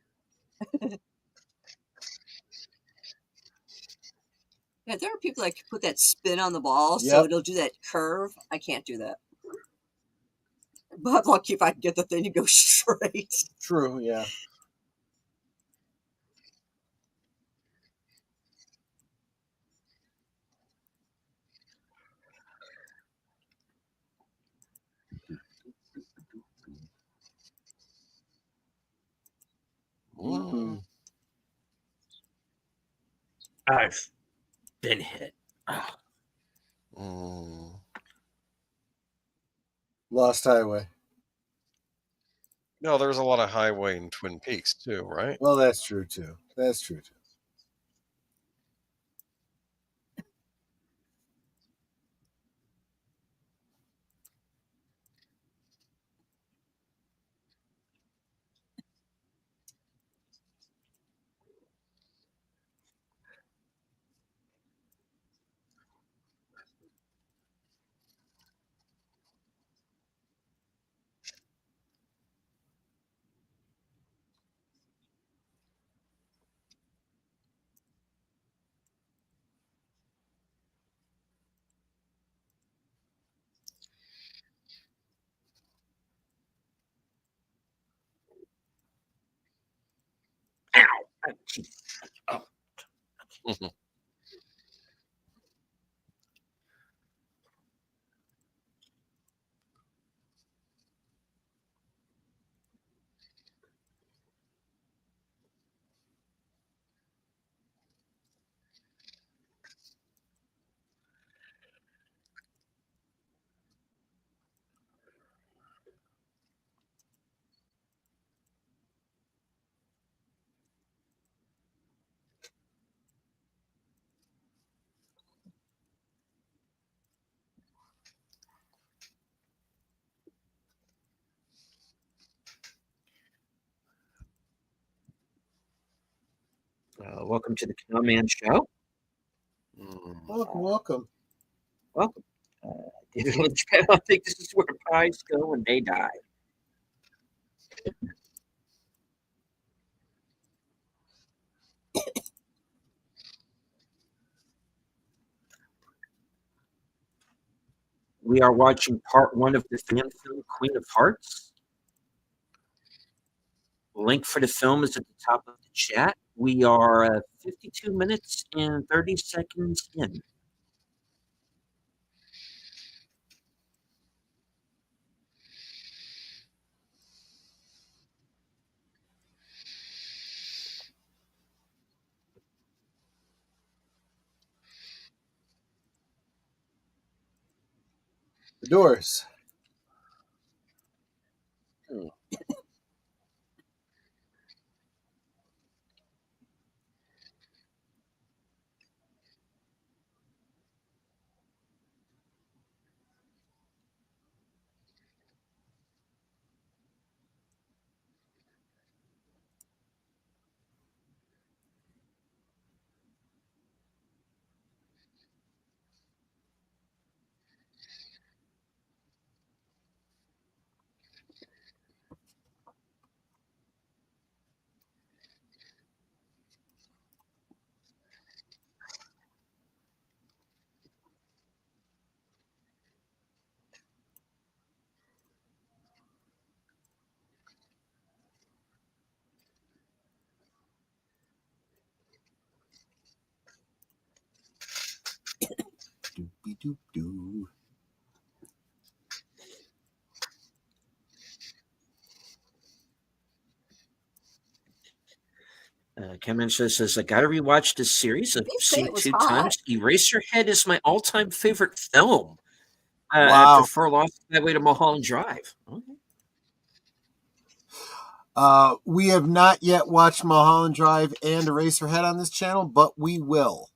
Yeah, there are people that can put that spin on the ball, so it'll do that curve. I can't do that. But I'm lucky if I can get the thing to go straight. True, yeah. Mm. I've been hit. Lost Highway. No, there's a lot of highway in Twin Peaks too, right? Well, that's true too. That's true too. Oh. Welcome to the Cowman Show. Welcome, welcome. Welcome. David Lynch, I think this is where pies go when they die. We are watching part 1 of the fan film Queen of Hearts. Link for the film is at the top of the chat. We are 52 minutes and 30 seconds in. The Doors. Doop-de-doop-doo. Cameron says, I got to rewatch this series. I've seen it 2 times. Eraserhead is my all-time favorite film. Wow. I prefer Lost Highway to Mulholland Drive. Okay. We have not yet watched Mulholland Drive and Eraserhead on this channel, but we will.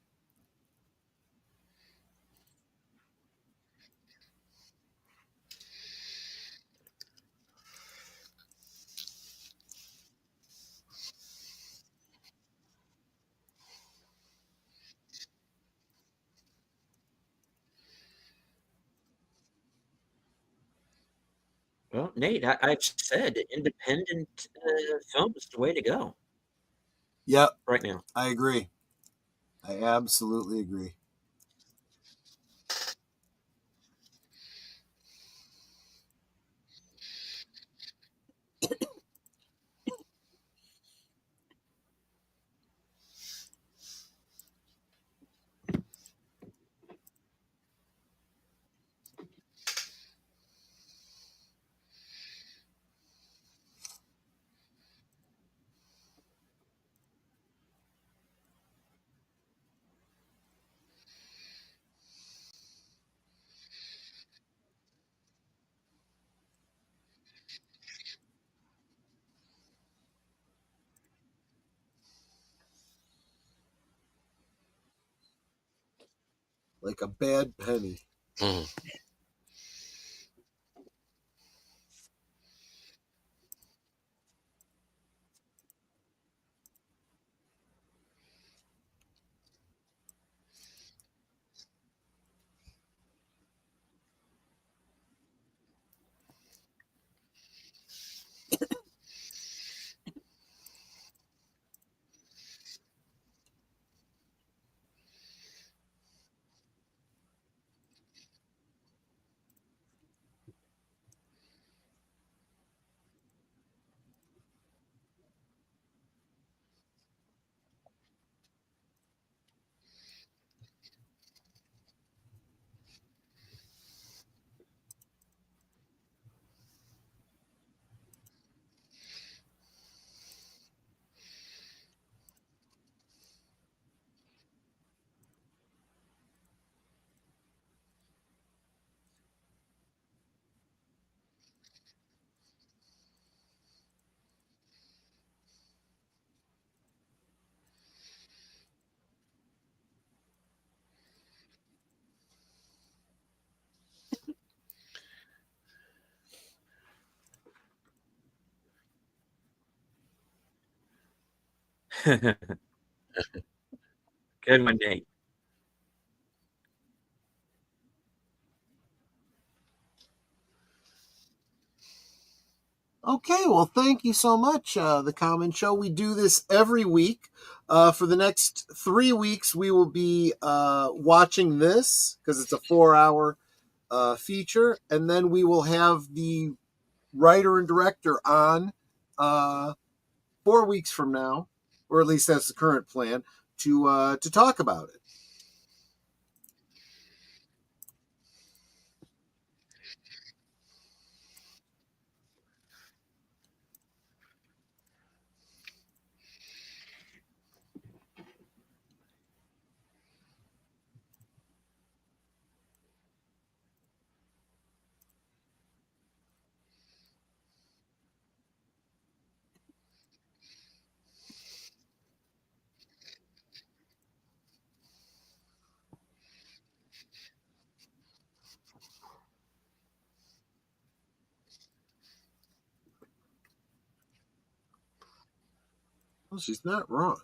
Well, Nate, I've said independent film is the way to go. Yep. Right now. I agree. I absolutely agree. Like a bad penny. Good one, Nate. Okay, well, thank you so much, The Common Show. We do this every week. For the next 3 weeks, we will be watching this because it's a 4-hour feature, and then we will have the writer and director on 4 weeks from now, or at least that's the current plan, to talk about it. Well, she's not wrong.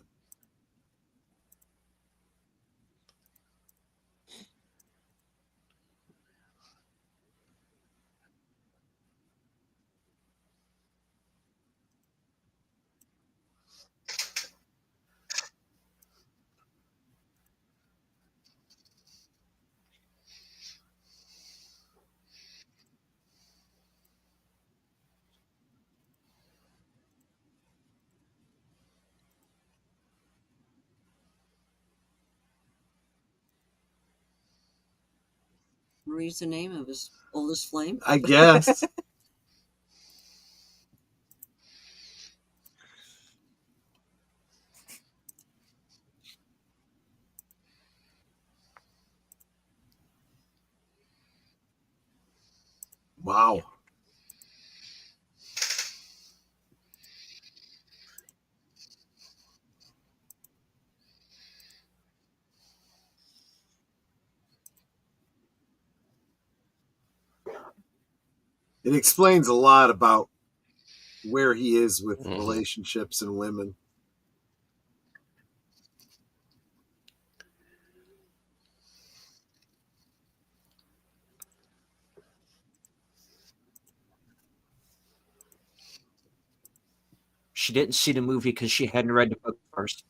Marie's the name of his oldest flame, I guess. Wow. It explains a lot about where he is with relationships and women. She didn't see the movie because she hadn't read the book first.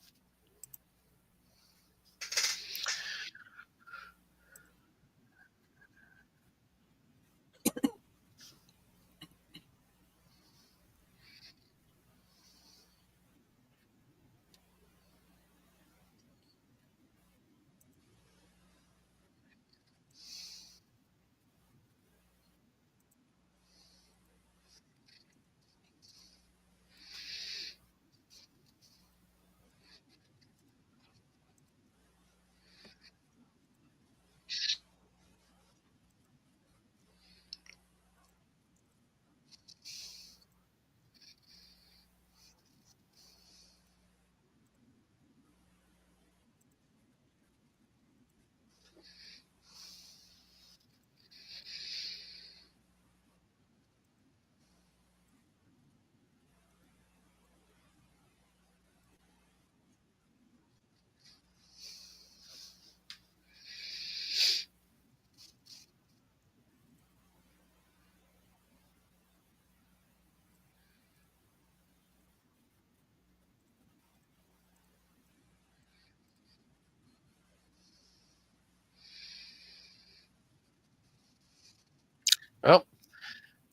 Well,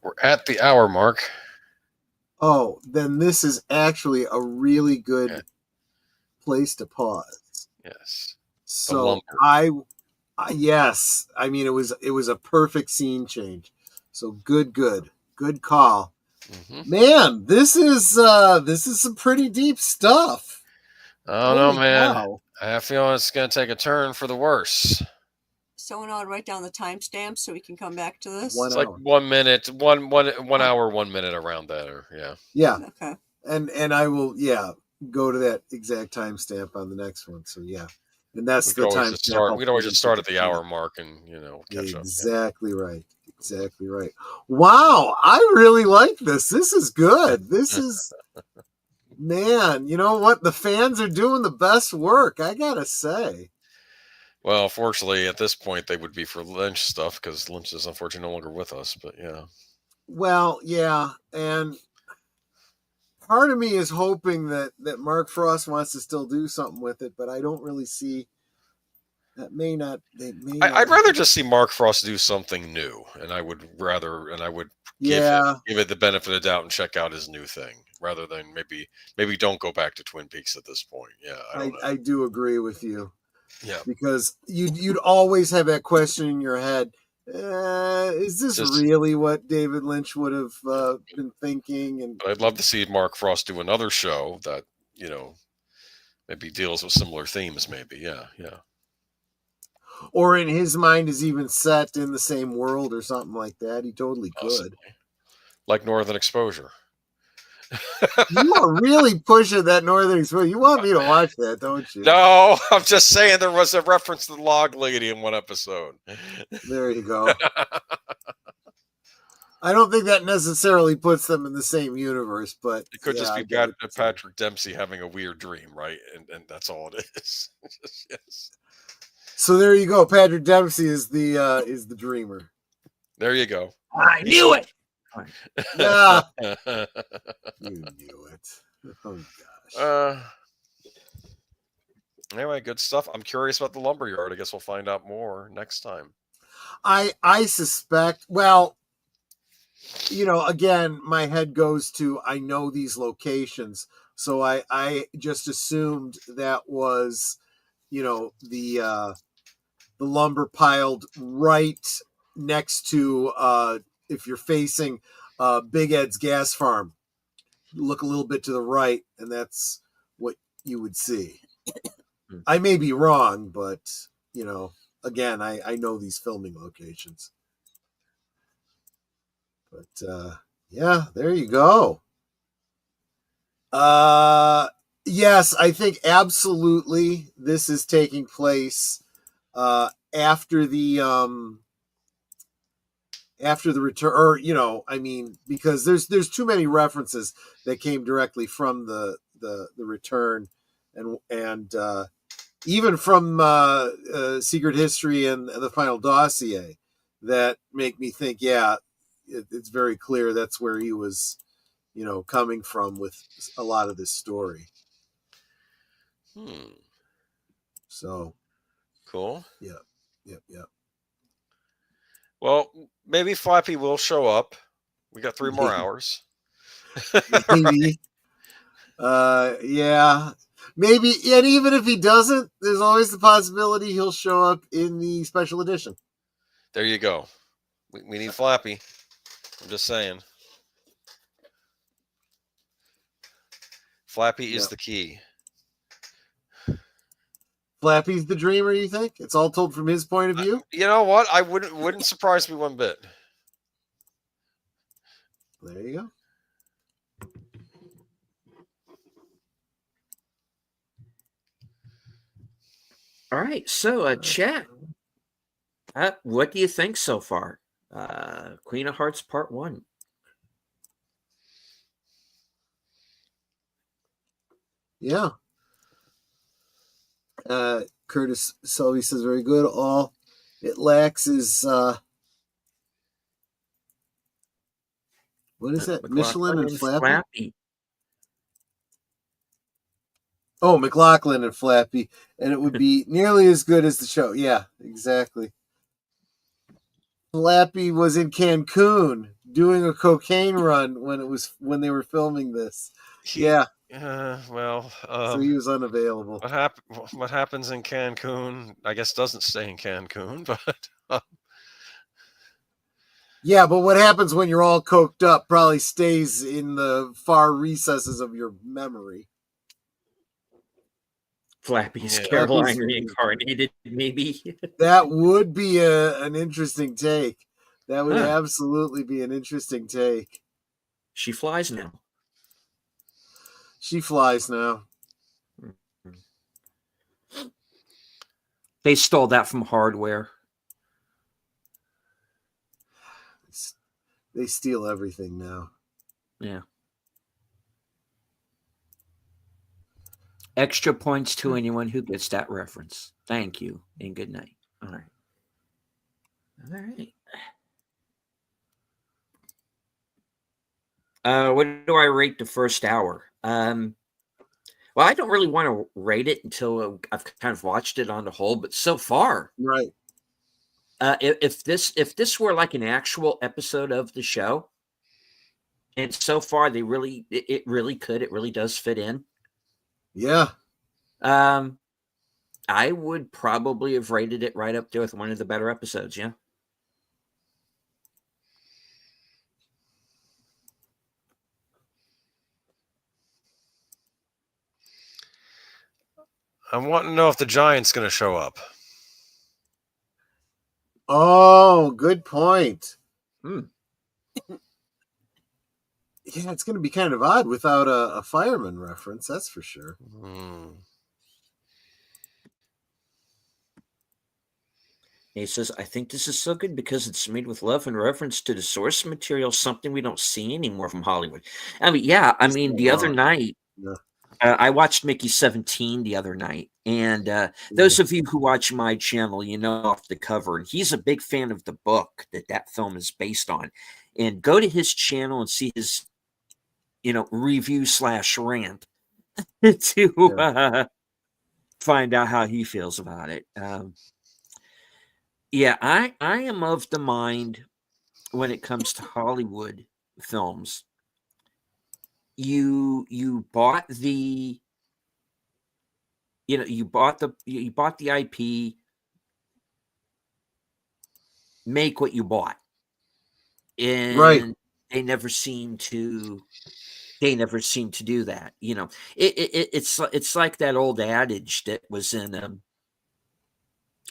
we're at the hour mark. Oh, then this is actually a really good place to pause. Yes. So yes, I mean it was a perfect scene change. So good call. Mm-hmm. Man, this is some pretty deep stuff. I don't know, man. Cow. I have a feeling it's going to take a turn for the worse. Someone ought to write down the timestamp so we can come back to this. It's like 1 minute, one hour, 1 minute around that, or yeah. Okay. And I will go to that exact timestamp on the next one. So yeah, and that's the time. We could always just start at the hour mark and catch up. Exactly right. Exactly right. Wow, I really like this. This is good. This is man. You know what? The fans are doing the best work. I gotta say. Well, fortunately, at this point, they would be for Lynch stuff because Lynch is unfortunately no longer with us. But yeah. Well, yeah, and part of me is hoping that Mark Frost wants to still do something with it, but I don't really see That may not. I'd rather just see Mark Frost do something new, and I would give it the benefit of the doubt and check out his new thing rather than maybe don't go back to Twin Peaks at this point. Yeah, I do agree with you. Yeah, because you'd always have that question in your head: is this really what David Lynch would have been thinking? And I'd love to see Mark Frost do another show that maybe deals with similar themes. Maybe, yeah. Or in his mind is even set in the same world or something like that. He totally could. Like Northern Exposure. You are really pushing that Northern Exposure. You want me to watch that, don't you? No, I'm just saying there was a reference to the log lady in one episode. There you go. I don't think that necessarily puts them in the same universe, but it could just be Patrick Dempsey having a weird dream, right? And that's all it is. Yes. So there you go. Patrick Dempsey is the dreamer. There you go. I knew it. Yeah. You knew it. Oh gosh. Anyway, good stuff. I'm curious about the lumberyard. I guess we'll find out more next time. I suspect. Well, again, my head goes to I know these locations, so I just assumed that was, the lumber piled right next to if you're facing Big Ed's gas farm, look a little bit to the right, and that's what you would see. I may be wrong, but again, I know these filming locations. But yeah, there you go. Yes, I think absolutely this is taking place after the return, or because there's too many references that came directly from the return, and even from Secret History and the Final Dossier, that make me think, yeah, it's very clear that's where he was, coming from with a lot of this story. So cool. Yep. Well, maybe Flappy will show up. We got 3 more hours. Maybe. Yeah. Maybe, and even if he doesn't, there's always the possibility he'll show up in the special edition. There you go. We need Flappy. I'm just saying. Flappy is the key. Flappy's the dreamer, you think? It's all told from his point of view? You know what? I wouldn't surprise me one bit. There you go. All right, so chat. What do you think so far? Queen of Hearts Part 1. Yeah. Curtis Selby says very good. All it lacks is what is that? Michelin and Flappy? Oh, McLaughlin and Flappy, and it would be nearly as good as the show. Yeah, exactly. Flappy was in Cancun doing a cocaine run when they were filming this. Yeah. So he was unavailable. What happens in Cancun, I guess, doesn't stay in Cancun, but yeah, but what happens when you're all coked up probably stays in the far recesses of your memory. Flappy's Caroline reincarnated, maybe. That would be an interesting take. That would absolutely be an interesting take. She flies now. She flies now. They stole that from Hardware. They steal everything now. Yeah. Extra points to anyone who gets that reference. Thank you and good night. All right. What do I rate the first hour? Well, I don't really want to rate it until I've kind of watched it on the whole, but so far, right. If this were like an actual episode of the show, and so far it really does fit in. Yeah. I would probably have rated it right up there with one of the better episodes. Yeah. I want to know if the Giant's going to show up. Oh, good point. Hmm. Yeah, it's going to be kind of odd without a fireman reference. That's for sure. He says, I think this is so good because it's made with love and reference to the source material, something we don't see anymore from Hollywood. I mean, yeah, I mean, the other night, I watched Mickey 17 the other night. And those of you who watch my channel, you know off the cover, and he's a big fan of the book that film is based on. And go to his channel and see his, review/rant to find out how he feels about it. Yeah, I am of the mind when it comes to Hollywood films. You bought the you bought the IP, make what you bought. And they never seem to do that. It's like that old adage that was in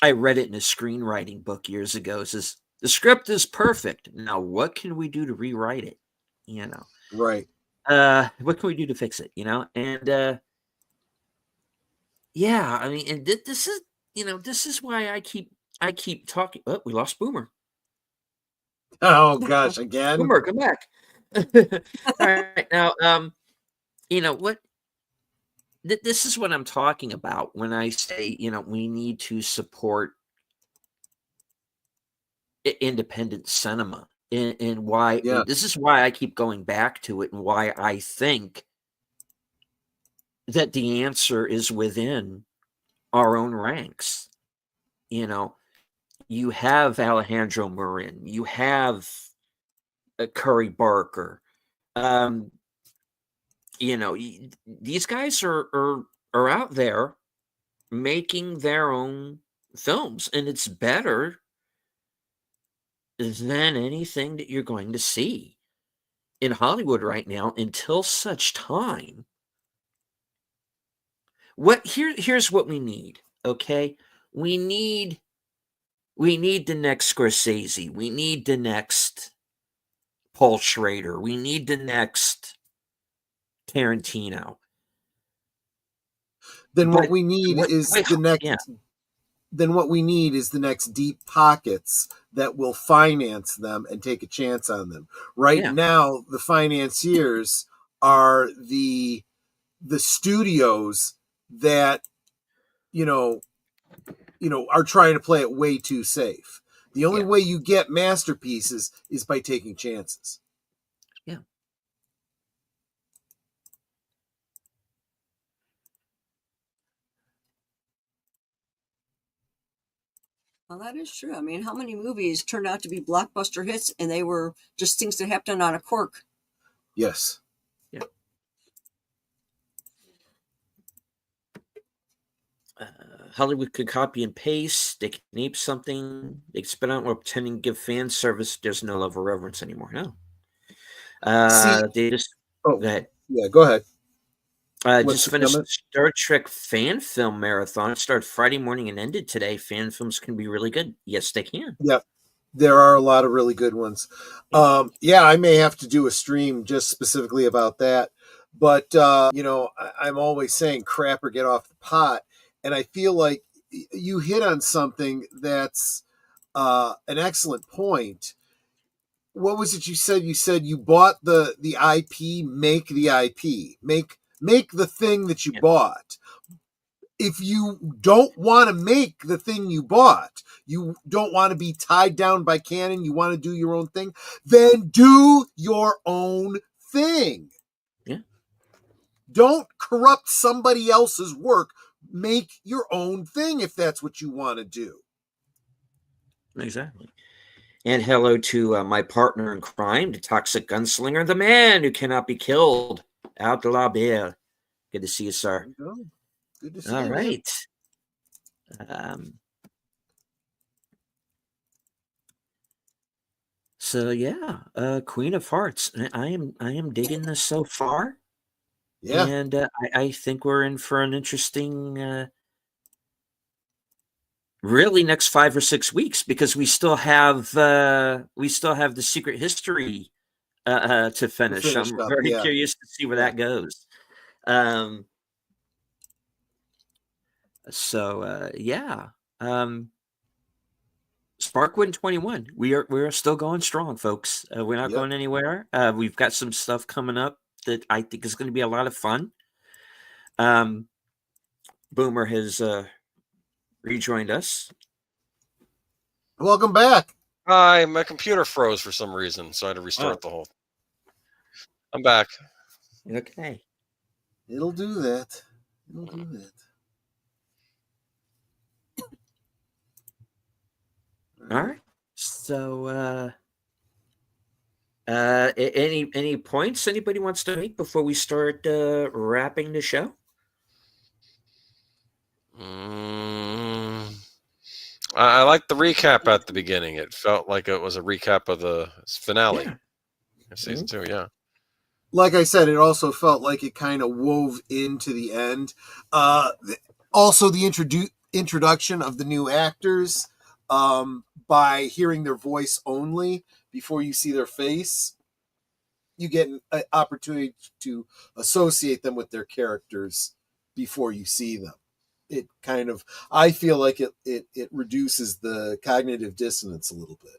I read it in a screenwriting book years ago. It says, the script is perfect. Now, what can we do to rewrite it? Right. What can we do to fix it? And yeah, I mean, and this is why I keep talking. Oh, we lost Boomer. Oh gosh, again. Boomer, come back. All right, now, what? This is what I'm talking about when I say, we need to support independent cinema, and why. And this is why I keep going back to it, and why I think that the answer is within our own ranks. You have Alejandro Marin, you have Curry Barker. These guys are out there making their own films, and it's better than anything that you're going to see in Hollywood right now until such time. Here's what we need, okay? We need the next Scorsese. We need the next Paul Schrader. We need the next Tarantino. Then what we need is the next. Yeah. Then what we need is the next deep pockets that will finance them and take a chance on them. Right now, the financiers are the studios that are trying to play it way too safe. The only way you get masterpieces is by taking chances. Yeah. Well, that is true. I mean, how many movies turned out to be blockbuster hits and they were just things that happened on a cork? Yes. Yeah. Hollywood could copy and paste. They can ape something. They can spit out while pretending to give fan service. There's no love or reverence anymore. No. They just. Oh, go ahead. Yeah, go ahead. Just finished the Star Trek fan film marathon. It started Friday morning and ended today. Fan films can be really good. Yes, they can. Yeah, there are a lot of really good ones. I may have to do a stream just specifically about that. But, I'm always saying crap or get off the pot. And I feel like you hit on something that's an excellent point. What was it you said? You said you bought the IP, make the IP. Make the thing that you bought. If you don't want to make the thing you bought, you don't want to be tied down by canon, you want to do your own thing, then do your own thing. Yeah. Don't corrupt somebody else's work. Make your own thing if that's what you want to do. Exactly. And hello to my partner in crime, the toxic gunslinger, the man who cannot be killed, out de la Beer. Good to see you, sir. Good to see All you, right. So yeah, Queen of Hearts. I am digging this so far. Yeah. And I think we're in for an interesting really next 5 or 6 weeks, because we still have the secret history to finish. I'm very curious to see where that goes. Sparkwood 21. We're still going strong, folks. We're not going anywhere. We've got some stuff coming up that I think is going to be a lot of fun. Boomer has rejoined us. Welcome back. Hi, my computer froze for some reason, so I had to restart the whole. I'm back. Okay. It'll do that. It'll do that. All right. So, any points anybody wants to make before we start wrapping the show? I like the recap at the beginning. It felt like it was a recap of the finale of season 2. Yeah. Like I said, it also felt like it kind of wove into the end. Also, the introduction of the new actors by hearing their voice only before you see their face, you get an opportunity to associate them with their characters before you see them. It kind of, I feel like it reduces the cognitive dissonance a little bit.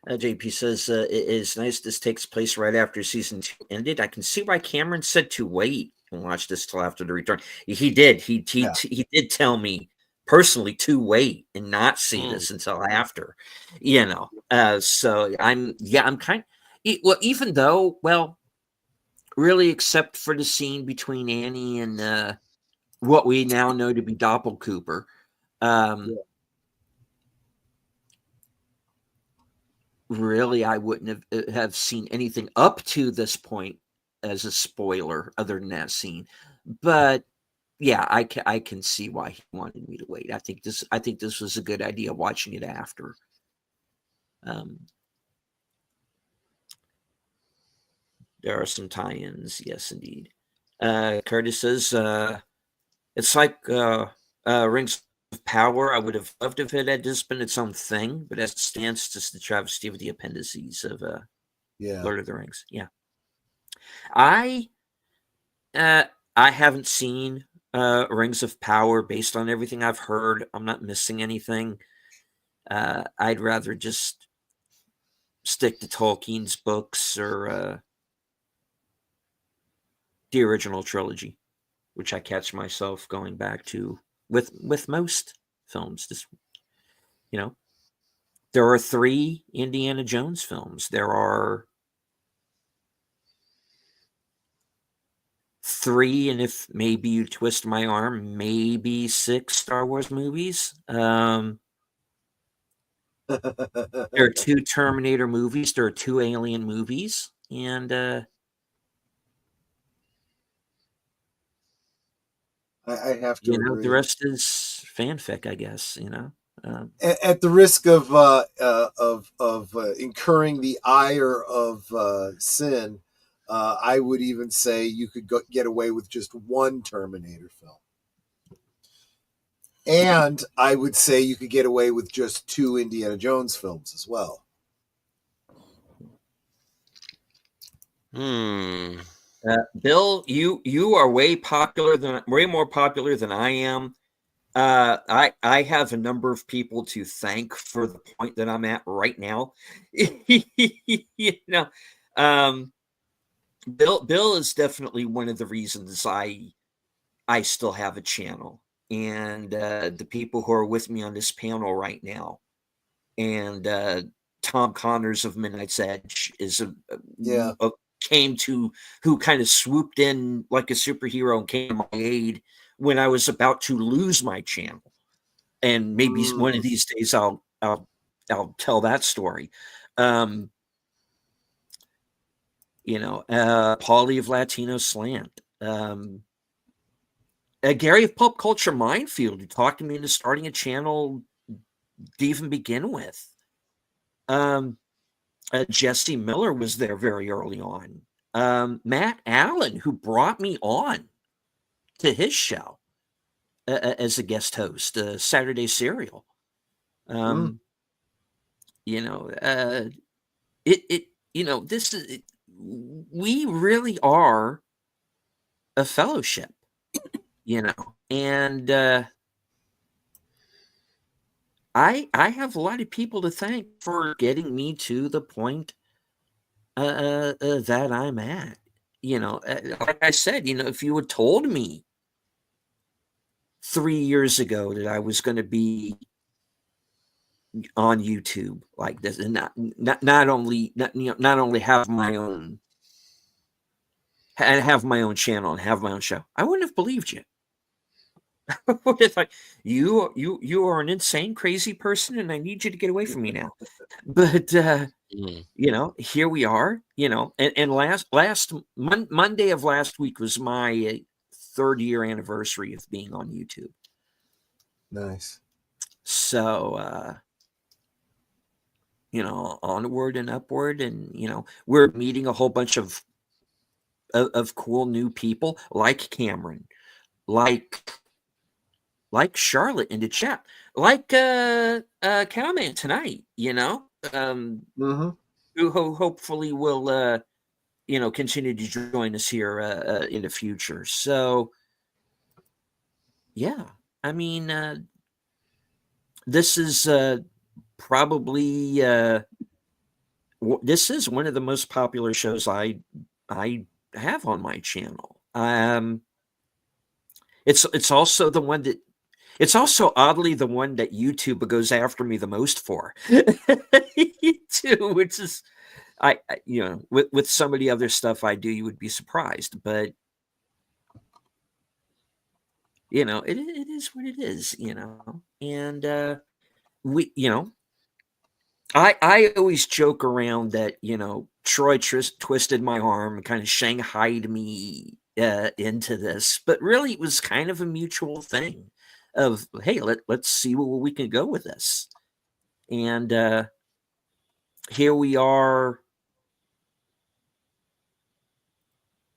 JP says it is nice this takes place right after season 2 ended. I can see why Cameron said to wait and watch this till after the return. He did. He did tell me personally to wait and not see this until after. So I'm kind of, well, even though, really, except for the scene between Annie and what we now know to be Doppelcooper. Really, I wouldn't have seen anything up to this point as a spoiler other than that scene. But yeah, I can see why he wanted me to wait. I think this was a good idea watching it after. There are some tie-ins, yes, indeed. Curtis says it's like Rings of Power. I would have loved if it had just been its own thing, but as it stands, just the travesty of the appendices of Lord of the Rings. Yeah, I haven't seen Rings of Power. Based on everything I've heard, I'm not missing anything. I'd rather just stick to Tolkien's books or the original trilogy, which I catch myself going back to with most films. Just, there are 3 Indiana Jones films. There are 3, and if maybe you twist my arm, maybe 6 Star Wars movies. There are 2 Terminator movies. There are 2 Alien movies, and I have to agree. The rest is fanfic, I guess. At the risk of incurring the ire of sin, I would even say you could get away with just 1 Terminator film. And I would say you could get away with just 2 Indiana Jones films as well. Bill, you are way more popular than I am. I have a number of people to thank for the point that I'm at right now. Bill is definitely one of the reasons I still have a channel, and the people who are with me on this panel right now, and Tom Connors of Midnight's Edge came to, who kind of swooped in like a superhero and came to my aid when I was about to lose my channel. And maybe one of these days I'll tell that story. Paulie of Latino Slant. Gary of Pulp Culture Minefield, who talked me into starting a channel to even begin with. Jesse Miller was there very early on. Matt Allen, who brought me on to his show as a guest host, Saturday Serial. This is, we really are a fellowship, and I have a lot of people to thank for getting me to the point that I'm at. Like I said, if you had told me 3 years ago that I was going to be on YouTube like this, and not only have my own channel and have my own show, I wouldn't have believed you. It's like, you are an insane, crazy person, and I need you to get away from me now. But here we are. And last Monday of last week was my 3rd year anniversary of being on YouTube. Nice. So onward and upward, and we're meeting a whole bunch of cool new people, like Cameron, like Charlotte in the chat, like Cowman tonight, who hopefully will continue to join us here in the future. So yeah, I mean, this is probably this is one of the most popular shows I have on my channel. It's also the one that, it's also oddly the one that YouTube goes after me the most for, too, which is, with some of the other stuff I do, you would be surprised, but it is what it is, and we, I always joke around that, Troy twisted my arm and kind of shanghaied me into this, but really it was kind of a mutual thing of, hey, let's see where we can go with this. And here we are,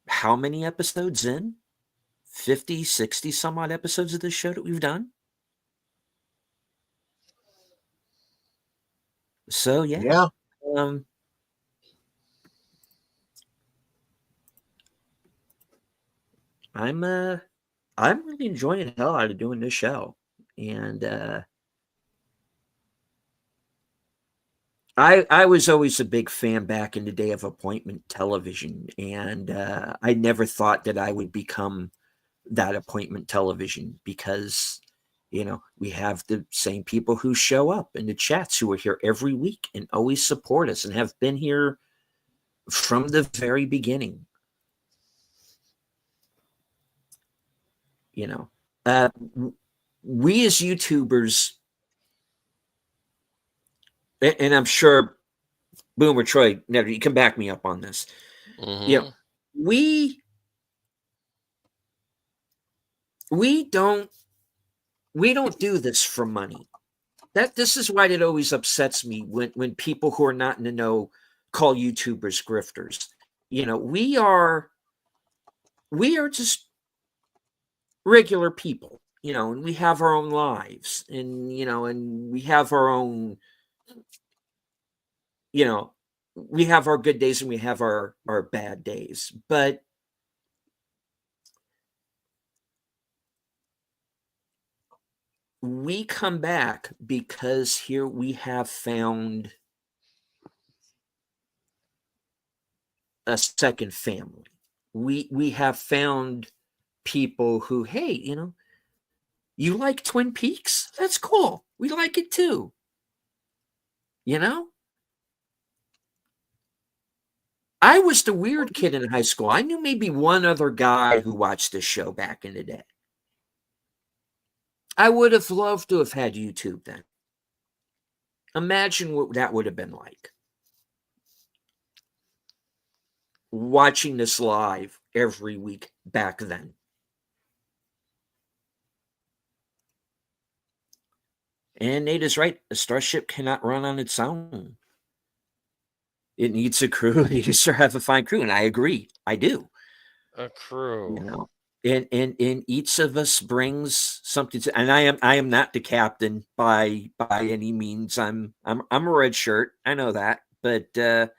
how many episodes in? 50, 60 some odd episodes of this show that we've done. So yeah. I'm really enjoying the hell out of doing this show, and I was always a big fan back in the day of appointment television, and I never thought that I would become that appointment television, because we have the same people who show up in the chats who are here every week and always support us and have been here from the very beginning. We as YouTubers, and I'm sure Boomer Troy, never, you can back me up on this. We don't do this for money. This is why it always upsets me when people who are not in the know call YouTubers grifters. We are just regular people, and we have our own lives, and and we have our own, we have our good days and we have our bad days, but we come back because here we have found a second family. We have found people who, hey, you like Twin Peaks? That's cool. We like it too. I was the weird kid in high school. I knew maybe one other guy who watched this show back in the day. I would have loved to have had YouTube then. Imagine what that would have been like. Watching this live every week back then. And Nate is right. A starship cannot run on its own. It needs a crew. It needs to have a fine crew. And I agree. I do. A crew. You know, and each of us brings something to, and I am not the captain by any means. I'm a red shirt. I know that. But but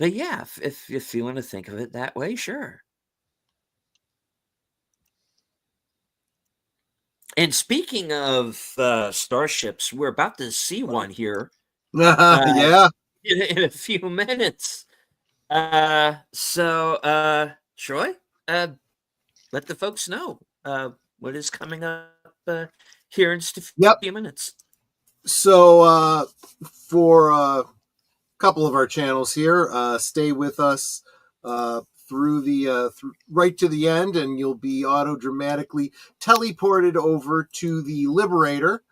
yeah, if you want to think of it that way, sure. And speaking of starships, we're about to see one here. Yeah. In a few minutes. So Troy, let the folks know what is coming up here in just a few minutes. So for a couple of our channels here, stay with us through the right to the end, and you'll be auto-dramatically teleported over to the Liberator.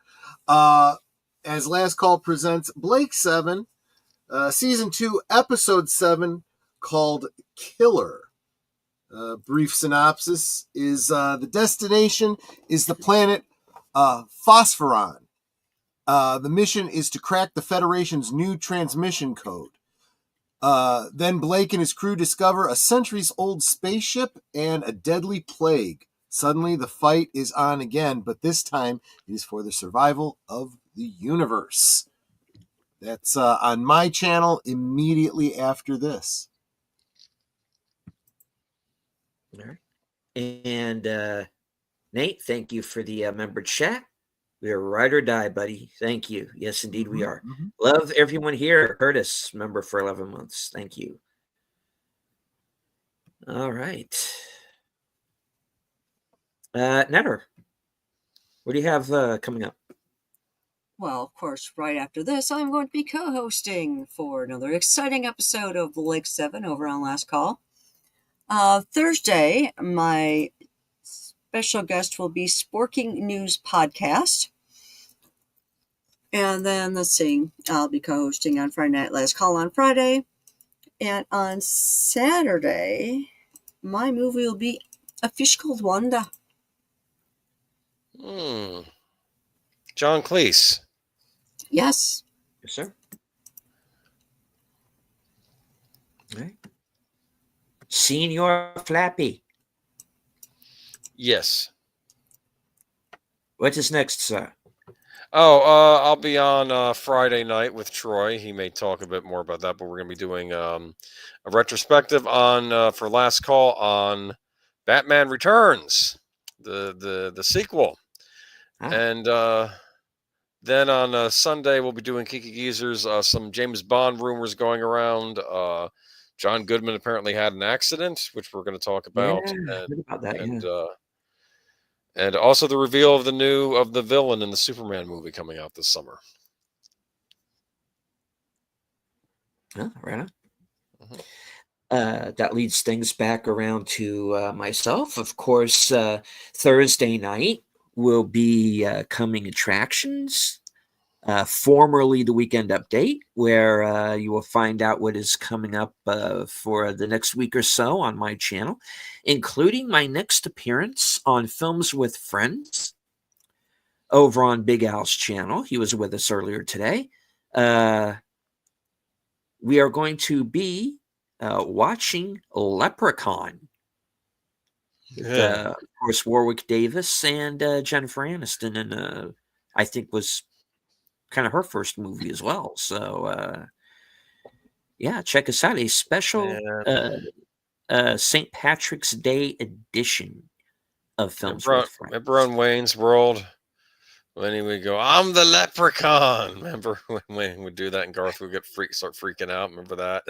As Last Call presents Blake 7, Season 2, Episode 7, called Killer. Brief synopsis is the destination is the planet Phosphoron. The mission is to crack the Federation's new transmission code. Then Blake and his crew discover a centuries-old spaceship and a deadly plague. Suddenly, the fight is on again, but this time it is for the survival of the universe. That's on my channel immediately after this. All right. And Nate, thank you for the member chat. We are ride or die, buddy. Thank you. Yes, indeed, we are. Mm-hmm. Love everyone here. Curtis, member for 11 months. Thank you. All right. Netter, what do you have coming up? Well, of course, right after this, I'm going to be co-hosting for another exciting episode of Lake 7 over on Last Call. Thursday, my special guest will be Sporking News Podcast. And then, let's see, I'll be co-hosting on Friday night, Last Call on Friday. And on Saturday, my movie will be A Fish Called Wanda. John Cleese. Yes. Yes, sir. All right. Senior Flappy. Yes. What is next, sir? I'll be on Friday night with Troy. He may talk a bit more about that, but we're going to be doing a retrospective on for Last Call on Batman Returns, the sequel. And then on Sunday, we'll be doing Kiki Geezer's some James Bond rumors going around. John Goodman apparently had an accident, which we're going to talk about. And also the reveal of the villain in the Superman movie coming out this summer. Oh, right on. Mm-hmm. That leads things back around to myself. Of course, Thursday night will be Coming Attractions, formerly the Weekend Update, where you will find out what is coming up for the next week or so on my channel, including my next appearance on Films with Friends over on Big Al's channel. He was with us earlier today. We are going to be watching Leprechaun. Of course, Warwick Davis and Jennifer Aniston, and I think was kind of her first movie as well. So, yeah, check us out. A special St. Patrick's Day edition of Films with Friends. Remember on Wayne's World when he would go, "I'm the Leprechaun." Remember when Wayne would do that and Garth would start freaking out? Remember that?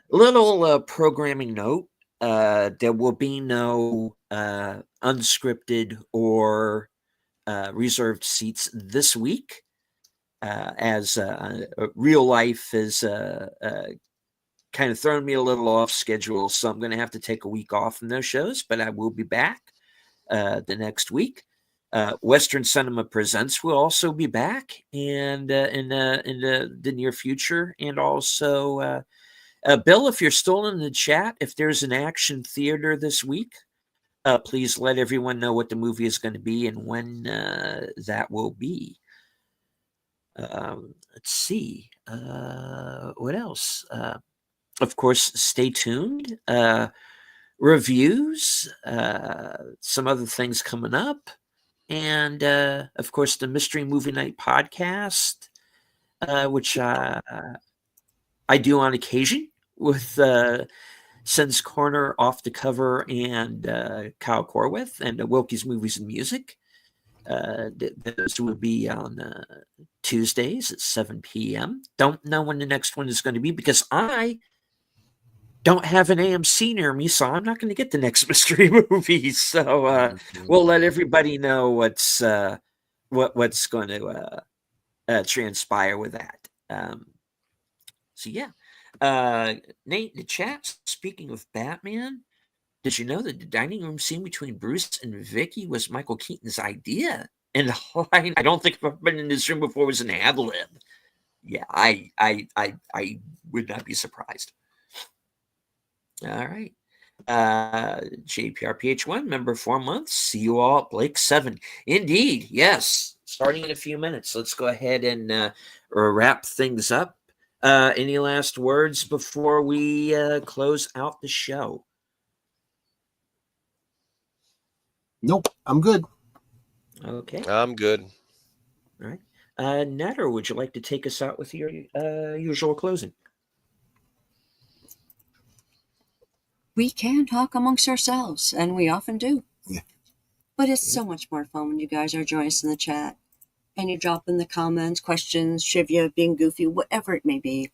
Little programming note. there will be no unscripted or reserved seats this week, as real life is kind of thrown me a little off schedule, so I'm going to have to take a week off from those shows, but I will be back the next week. Western Cinema Presents will also be back, and in the near future. And also, Bill, if you're still in the chat, if there's an action theater this week, please let everyone know what the movie is going to be and when that will be. Let's see. What else? Of course, stay tuned. Reviews, some other things coming up. And, of course, the Mystery Movie Night podcast, which I do on occasion with Sen's Corner, Off the Cover, and Kyle Corwith, and Wilkie's Movies and Music. Those will be on Tuesdays at 7 p.m. Don't know when the next one is going to be because I don't have an AMC near me, so I'm not going to get the next mystery movie. So we'll let everybody know what's going to transpire with that. So yeah, Nate, the chat. Speaking of Batman, did you know that the dining room scene between Bruce and Vicky was Michael Keaton's idea? And I don't think I've been in this room before. It was an ad lib. Yeah, I would not be surprised. All right. JPRPH1, member 4 months. See you all at Blake 7. Indeed, yes. Starting in a few minutes. Let's go ahead and wrap things up. Any last words before we close out the show? Nope, I'm good. Okay. I'm good. All right. Natter, would you like to take us out with your usual closing? We can talk amongst ourselves, and we often do. Yeah. But it's so much more fun when you guys are joining us in the chat, and you drop in the comments, questions, trivia, being goofy, whatever it may be.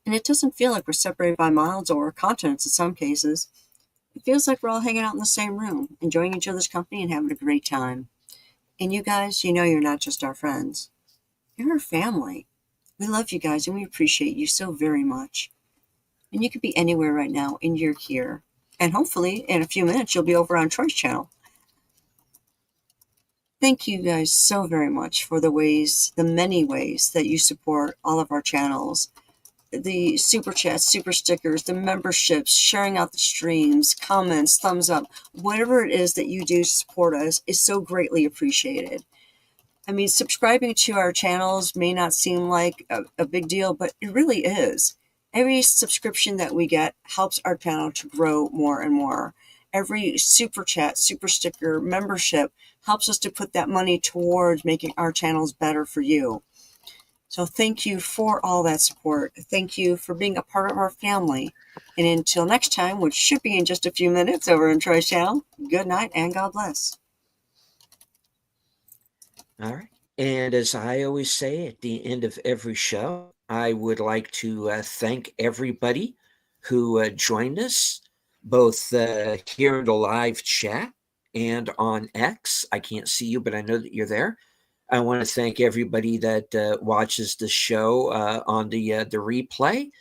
And it doesn't feel like we're separated by miles or continents in some cases. It feels like we're all hanging out in the same room, enjoying each other's company and having a great time. And you guys, you know you're not just our friends. You're our family. We love you guys, and we appreciate you so very much. And you could be anywhere right now, and you're here. And hopefully, in a few minutes, you'll be over on Troy's channel. Thank you guys so very much for the many ways that you support all of our channels. The super chats, super stickers, the memberships, sharing out the streams, comments, thumbs up, whatever it is that you do to support us is so greatly appreciated. I mean, subscribing to our channels may not seem like a big deal, but it really is. Every subscription that we get helps our channel to grow more and more. Every super chat, super sticker, membership helps us to put that money towards making our channels better for you. So thank you for all that support. Thank you for being a part of our family. And until next time, which should be in just a few minutes over on Troy's channel, good night and God bless. All right. And as I always say at the end of every show, I would like to thank everybody who joined us, both here in the live chat and on X. I can't see you, but I know that you're there. I want to thank everybody that watches the show on the replay.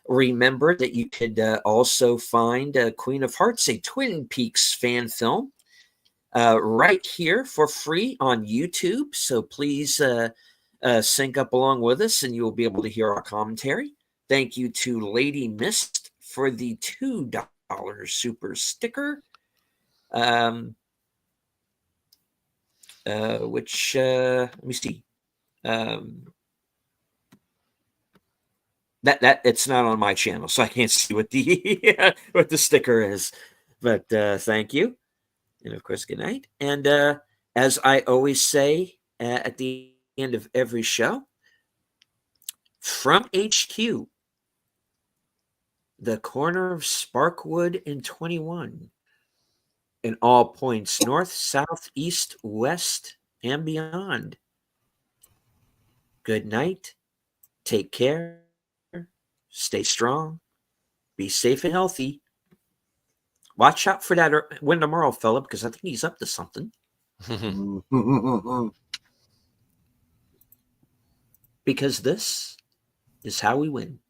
Remember that you could also find Queen of Hearts, a Twin Peaks fan film, right here for free on YouTube. So please sync up along with us and you'll be able to hear our commentary. Thank you to Lady Mist for the $2 super sticker. Which let me see. That it's not on my channel, so I can't see what the what the sticker is. But thank you, and of course, good night. And as I always say at the end of every show, from HQ, the corner of Sparkwood and 21, in all points north, south, east, west, and beyond. Good night. Take care. Stay strong. Be safe and healthy. Watch out for that win tomorrow, fella, because I think he's up to something. Because this is how we win.